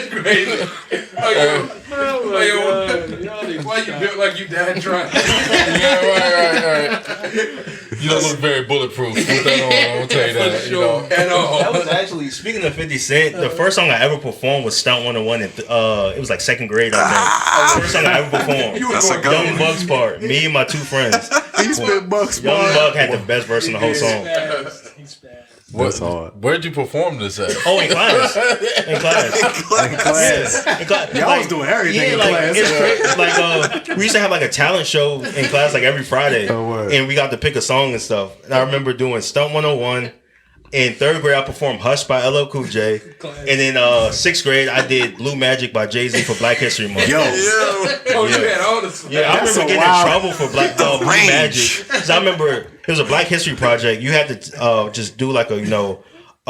crazy. Why you built like you died trying? Yeah, right. You don't look very bulletproof. Put that on. I'm gonna tell you that. At all. That was actually, speaking of 50 Cent, the first song I ever performed was Stunt 101. It was like second grade, I think. The first song I ever performed. That's a good Young one. Buck's part. Me and my two friends. He spit bucks. Young Buck had the best verse in the whole song. He's bad. That's hard. Where'd you perform this at? Oh, in class. In class. In class. Y'all was doing everything in like, class. It's crazy. Like, we used to have like a talent show in class like every Friday. Oh, word. And we got to pick a song and stuff. And I remember doing Stunt 101. In third grade, I performed Hush by LL Cool J. And in sixth grade, I did Blue Magic by Jay-Z for Black History Month. Yo, Oh, you had all this. Yeah, I That's remember so getting wild. in trouble for Blue range. Magic. Because I remember it was a Black History project. You had to just do like a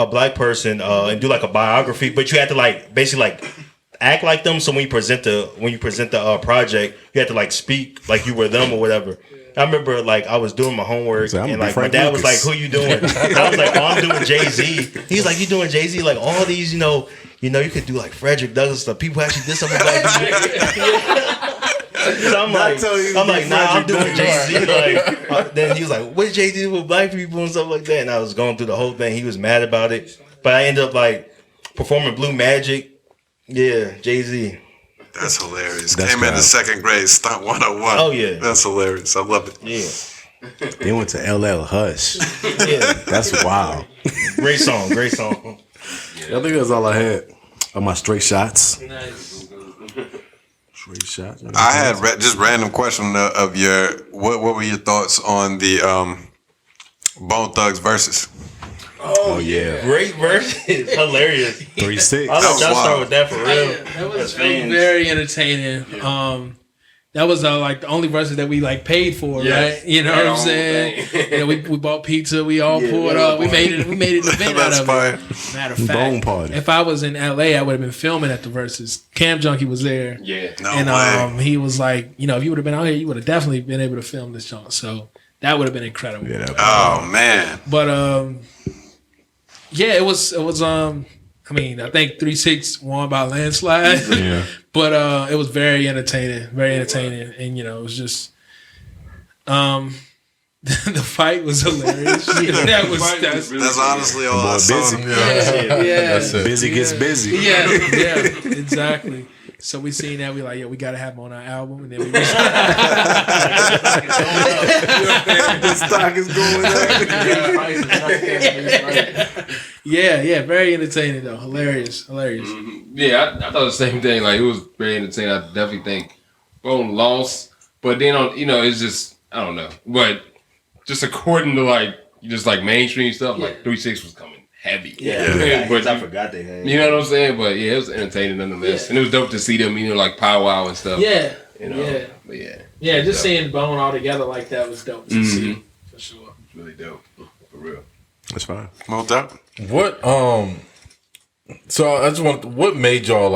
black person and do like a biography, but you had to like basically like act like them. So when you present the project, you had to like speak like you were them or whatever. I remember like I was doing my homework So I'm and gonna be like my Frank dad was like, Lucas. "Who you doing?" And I was like, "Oh, I'm doing Jay-Z." He's like, "You doing Jay-Z? Like all these, you could do like Frederick Douglass stuff. People actually did something black people." So I'm like, nah, I'm doing Jay-Z. Like, then he was like, "What did Jay-Z do with black people and stuff like that?" And I was going through the whole thing. He was mad about it, but I ended up like performing Blue Magic. Yeah, Jay-Z. That's hilarious. That's Came in the wild. second grade, Stunt 101. Oh, yeah. That's hilarious. I love it. Yeah, they went to LL Hush. yeah. That's wild. Great song. Great song. I think that's all I had on my straight shots. Nice. Straight shots. I had just random question of your what were your thoughts on the Bone Thugz verses? Oh yeah, Great verse. Hilarious. 3-6. I'll let y'all wild. start with that for real. That was fans. very entertaining. That was like the only verses that we like paid for, Yes. right? You know what I'm saying? We bought pizza. We all pulled up. We made it. We made an event out That's of fire. it. Matter of fact, Bone party. if I was in LA, I would have been filming at the verses. Cam Junkie was there. Yeah. No And way. he was like, if you would have been out here, you would have definitely been able to film this song. So That would have been incredible. Yeah, Oh man. But yeah, it was. I mean, I think 3-6 won by landslide. Yeah. But it was very entertaining, and it was just the fight was hilarious. That's honestly all I saw. Yeah. Busy gets busy. Yeah, exactly. So we seen that, we like, we gotta have him on our album, and then we The stock is going up. Yeah, very entertaining though, hilarious. Mm-hmm. Yeah, I thought the same thing. Like, it was very entertaining. I definitely think Bone lost, but then it's just, I don't know, but just according to like mainstream stuff, like 3-6 was coming heavy. Yeah. But I forgot they had. You know what I'm saying? But yeah, it was entertaining nonetheless, and it was dope to see them, like powwow and stuff. Yeah, But yeah. Just seeing Bone all together like that was dope to see, for sure. It's really dope, for real. That's fine. No doubt. What so I just what made y'all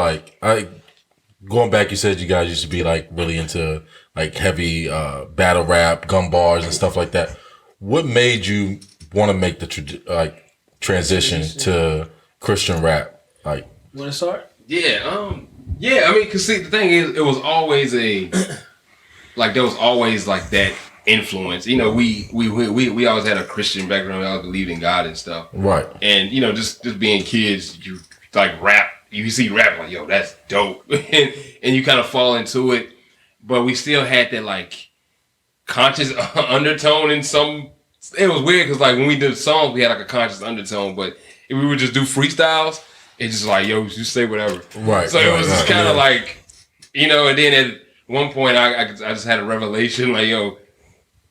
going back, you said you guys used to be like really into like heavy battle rap, gun bars and stuff like that. What made you want to make the transition to Christian rap? Like, You want to start? Yeah, I mean, cause see, the thing is, it was always there was always like that influence. We always had a Christian background. We always believed in God and stuff. right. And just being kids, you like rap. You see rap like, yo, that's dope, and you kind of fall into it. But we still had that like conscious undertone in some. It was weird because like when we did songs, we had like a conscious undertone. But if we would just do freestyles, it's just like, yo, you say whatever. Right. So it was just kind of like, and then at one point I just had a revelation like, yo,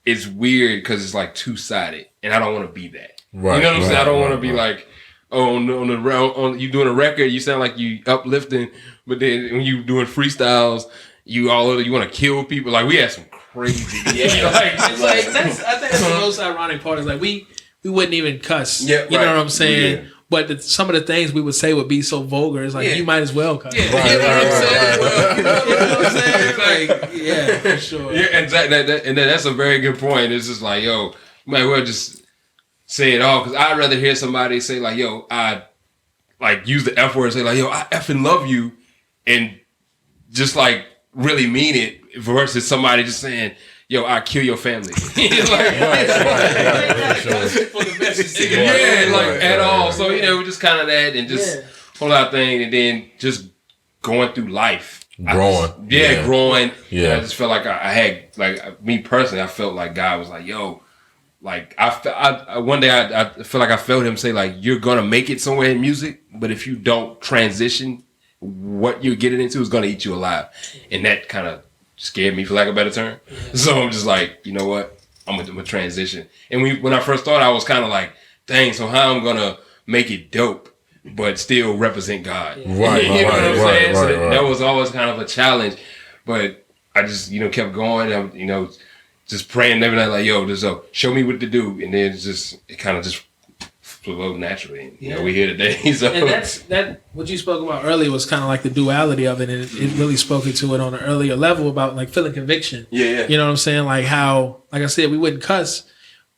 it's weird because it's like two-sided, and I don't want to be that. Right. You know what I'm saying? I don't want to be like, oh, on you doing a record, you sound like you uplifting, but then when you doing freestyles, you want to kill people. Like, we had some crazy. It's like I think that's the most ironic part is like we wouldn't even cuss. Yeah, you know what I'm saying? Yeah. But some of the things we would say would be so vulgar. It's like you might as well cuss. Yeah, You know what I'm saying? Like, yeah, for sure. Yeah, and that's a very good point. It's just like, yo, you might well just say it all, because I'd rather hear somebody say like, yo, I like use the F word and say like, yo, I effing love you, and just like really mean it, versus somebody just saying, yo, I kill your family. At all. So just kind of that, and just whole lot thing, and then just going through life, growing. Growing. Yeah, I just felt like I had, like, me personally, I felt like God was like, yo, like one day I feel like I felt him say like, you're gonna make it somewhere in music, but if you don't transition, what you're getting into is gonna eat you alive, and that kind of scared me, for lack of a better term. So I'm just like, you know what? I'm gonna do a transition. And when I first started, I was kind of like, dang, so how I'm gonna make it dope, but still represent God? Right. You know what I'm saying? So that was always kind of a challenge, but I just, kept going. Just praying every night, like, yo, just show me what to do, and then it kind of just flowed naturally. We here today. So. And that what you spoke about earlier was kind of like the duality of it, and it really spoke into it on an earlier level about like feeling conviction. Yeah. You know what I'm saying? Like how, like I said, we wouldn't cuss,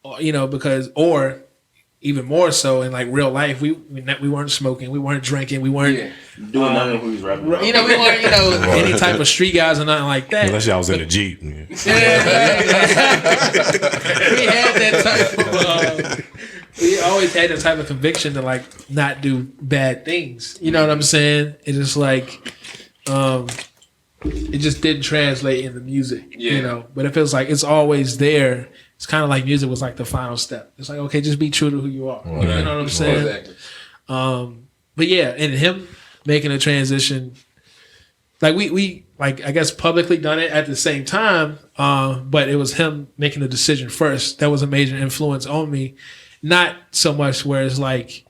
because, or even more so in like real life, we weren't smoking, we weren't drinking, we weren't doing nothing who was rapping. We weren't any type of street guys or nothing like that. Unless y'all was in a Jeep. We had that type of. We always had that type of conviction to like not do bad things. You know what I'm saying? It's just like, it just didn't translate in the music. But it feels like it's always there. It's kind of like music was like the final step. It's like, okay, just be true to who you are. Right. You know what I'm saying? Exactly. But yeah, and him making a transition, like we like, I guess publicly done it at the same time, but it was him making the decision first. That was a major influence on me. Not so much where it's like,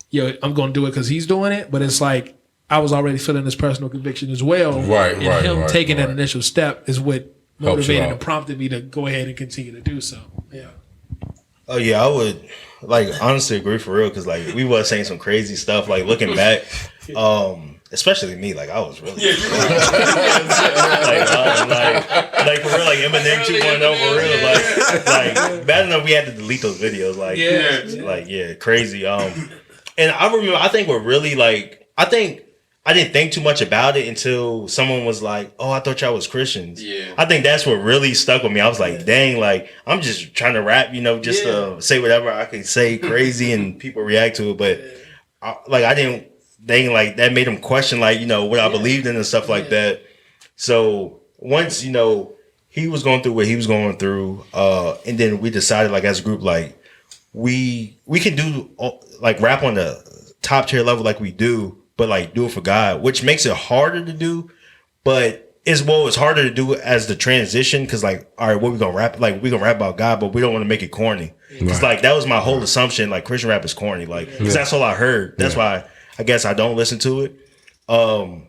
yo, I'm going to do it because he's doing it, but it's like I was already feeling this personal conviction as well. Right, and him taking that initial step is what motivated and prompted me to go ahead and continue to do so. Yeah. Oh yeah, I would honestly agree for real, because like we was saying some crazy stuff. Like looking back, especially me, like I was really like for real, like Eminem 2.0 for real, like bad enough we had to delete those videos, crazy. And I remember, I think we're really like, I didn't think too much about it until someone was like, "Oh, I thought y'all was Christians." Yeah, I think that's what really stuck with me. I was like, "Dang, like I'm just trying to rap, just to say whatever I can say, crazy, and people react to it." But I didn't. Dang, like that made him question, like what I believed in and stuff like that. So once he was going through what he was going through, and then we decided, like as a group, like we can do like rap on the top tier level, like we do. But like do it for God, which makes it harder to do, but it's harder to do as the transition because like, all right, what we gonna rap? Like we gonna rap about God, but we don't want to make it corny. It's like that was my whole assumption. Like Christian rap is corny, like because that's all I heard. That's why I guess I don't listen to it. And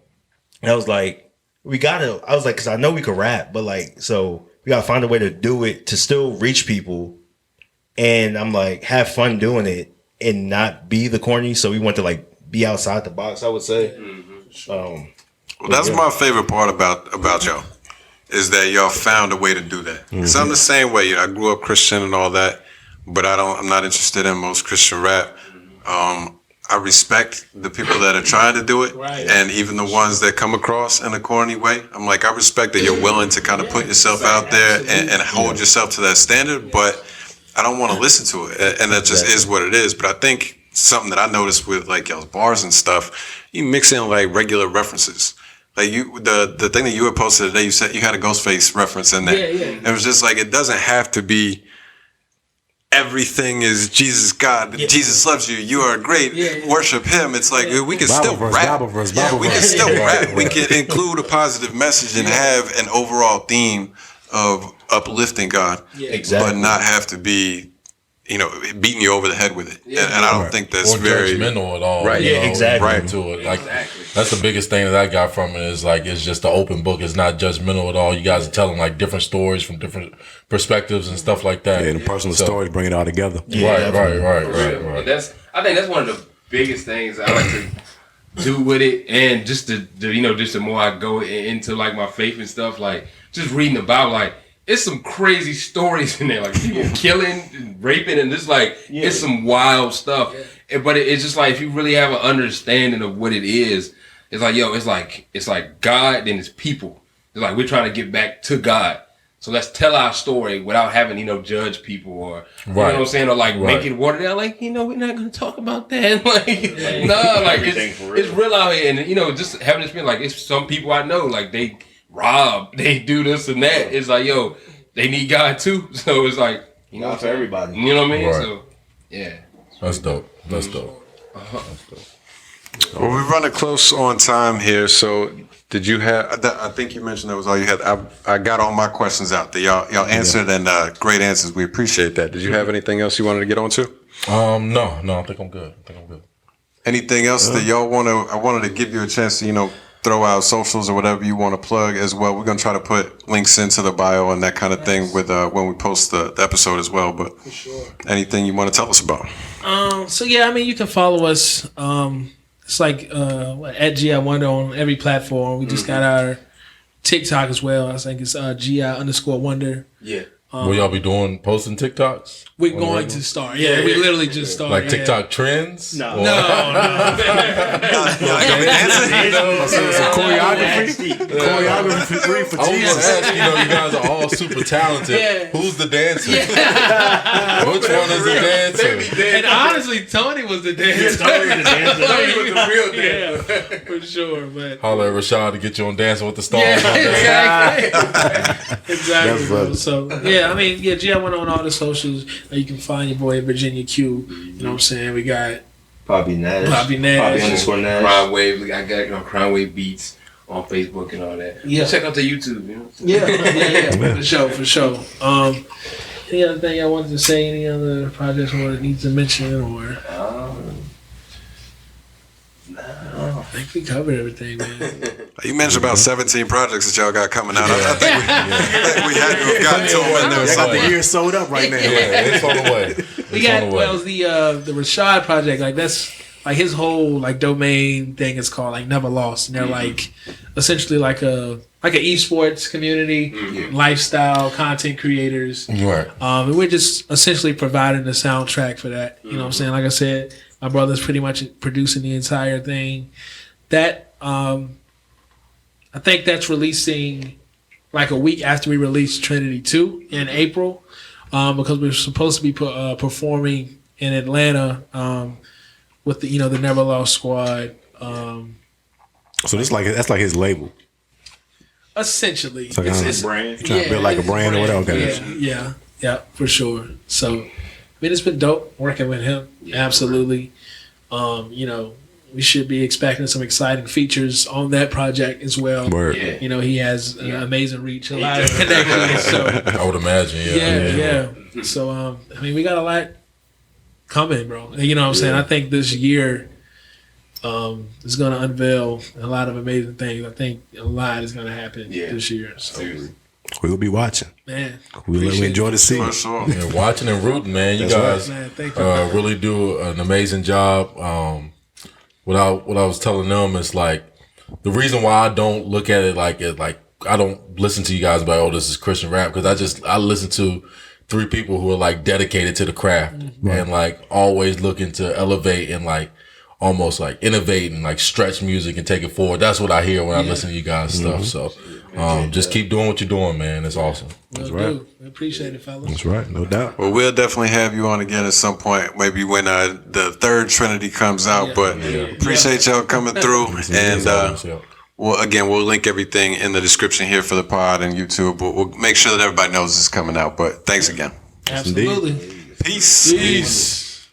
I was like, because I know we could rap, but like, so we gotta find a way to do it to still reach people, and I'm like have fun doing it and not be the corny. So we went to like be outside the box, I would say. Well, that's my favorite part about y'all is that y'all found a way to do that. Because I'm the same way. I grew up Christian and all that, but I'm not interested in most Christian rap. I respect the people that are trying to do it, and even the ones that come across in a corny way. I'm like, I respect that you're willing to kind of put yourself out there and hold yourself to that standard, but I don't want to listen to it, and that just is what it is. But I think something that I noticed with like y'all's bars and stuff, you mix in like regular references. Like the thing that you had posted today, you said you had a Ghostface reference in there. Yeah. It was just like, it doesn't have to be everything is Jesus God. Yeah. Jesus loves you. You are great. Worship Him. It's like we can still rap. We can still rap. We can include a positive message and have an overall theme of uplifting God, but not have to be beating you over the head with it. And I don't think that's very judgmental at all. Right. Exactly. To it. Like that's the biggest thing that I got from it is like it's just an open book. It's not judgmental at all. You guys are telling like different stories from different perspectives and stuff like that. Yeah, the personal stories bring it all together. Right. And I think that's one of the biggest things I like to do with it, and just just the more I go into like my faith and stuff, like just reading about like. It's some crazy stories in there, like people killing, and raping, and it's like it's some wild stuff. Yeah. But it's just like if you really have an understanding of what it is, it's like it's like God and His people. It's like we're trying to get back to God. So let's tell our story without having judge people or you know what I'm saying, or like make it watered down. Like we're not gonna talk about that. Like it's real out here, and just having this been like it's some people I know like they. Rob, they do this and that. It's like, they need God too. So it's like, not for everybody. You know what I mean? Right. So, yeah. That's dope. That's dope. Well, we're running close on time here. So, did you have? I think you mentioned that was all you had. I got all my questions out there. Y'all answered and great answers. We appreciate that. Did you have anything else you wanted to get on to? No. I think I'm good. Anything else that y'all want to? I wanted to give you a chance to throw out socials or whatever you want to plug as well. We're going to try to put links into the bio and that kind of thing with when we post the episode as well. But for sure. Anything you want to tell us about? You can follow us. It's like at G.I.Wonder on every platform. We just got our TikTok as well. I think it's G.I._Wonder. Yeah. Will y'all be posting TikToks? We're going to start. Yeah, we literally just started. Like TikTok trends? No. Choreography for Jesus. I was going to ask, you guys are all super talented. Yeah. Who's the dancer? Yeah. Which one is the dancer? And honestly, Tony was the dancer. Tony was the real dancer. Yeah, for sure. But holla at Rashad to get you on Dancing with the Stars. Yeah, exactly. So, G.I.Wonder on all the socials. You can find your boy Virginia Q. You know what I'm saying? We got Poppy Nash. Poppy _Nash. Crime Wave. I got Crime Wave Beats on Facebook and all that. Yeah. Check out the YouTube. Yeah. For sure. Any other thing I wanted to say? Any other projects that needs to mention or? I think we covered everything, man. You mentioned about 17 projects that y'all got coming out. I think we had to have gotten to them in there. They got the year sold up right now. Yeah, it's on the way. We got the Rashad project. Like that's like his whole like domain thing is called like Never Lost, and they're like essentially like a esports community, lifestyle content creators, Right. And we're just essentially providing the soundtrack for that. You know what I'm saying? Like I said, my brother's pretty much producing the entire thing. That I think that's releasing like a week after we released Trinity Too in April, because we're supposed to be performing in Atlanta with the the Never Lost Squad. So that's like his label. Essentially, It's like it's trying to build like a brand or whatever. Okay. Yeah, for sure. So, I mean, it's been dope working with him. Absolutely. We should be expecting some exciting features on that project as well. Word. Yeah. He has an amazing reach, a lot of connections. So, I would imagine. yeah. So, I mean, we got a lot coming, bro. You know what I'm saying? I think this year is going to unveil a lot of amazing things. I think a lot is going to happen this year. So, We'll be watching. man, We enjoy the scene. For sure. Yeah, watching and rooting, man. You guys man, thank you. really do an amazing job. What I was telling them is like the reason why I don't look at it like I don't listen to you guys about, oh, this is Christian rap, because I listen to three people who are like dedicated to the craft and like always looking to elevate and like almost like innovate and like stretch music and take it forward. That's what I hear when I listen to you guys' stuff. So just keep doing what you're doing, man. It's awesome. That's right. We appreciate it, fellas. That's right, no doubt. Well, we'll definitely have you on again at some point, maybe when the third Trinity comes out. But appreciate y'all coming through. And we'll link everything in the description here for the pod and YouTube. We'll make sure that everybody knows it's coming out. But thanks again. Absolutely. Peace. Peace.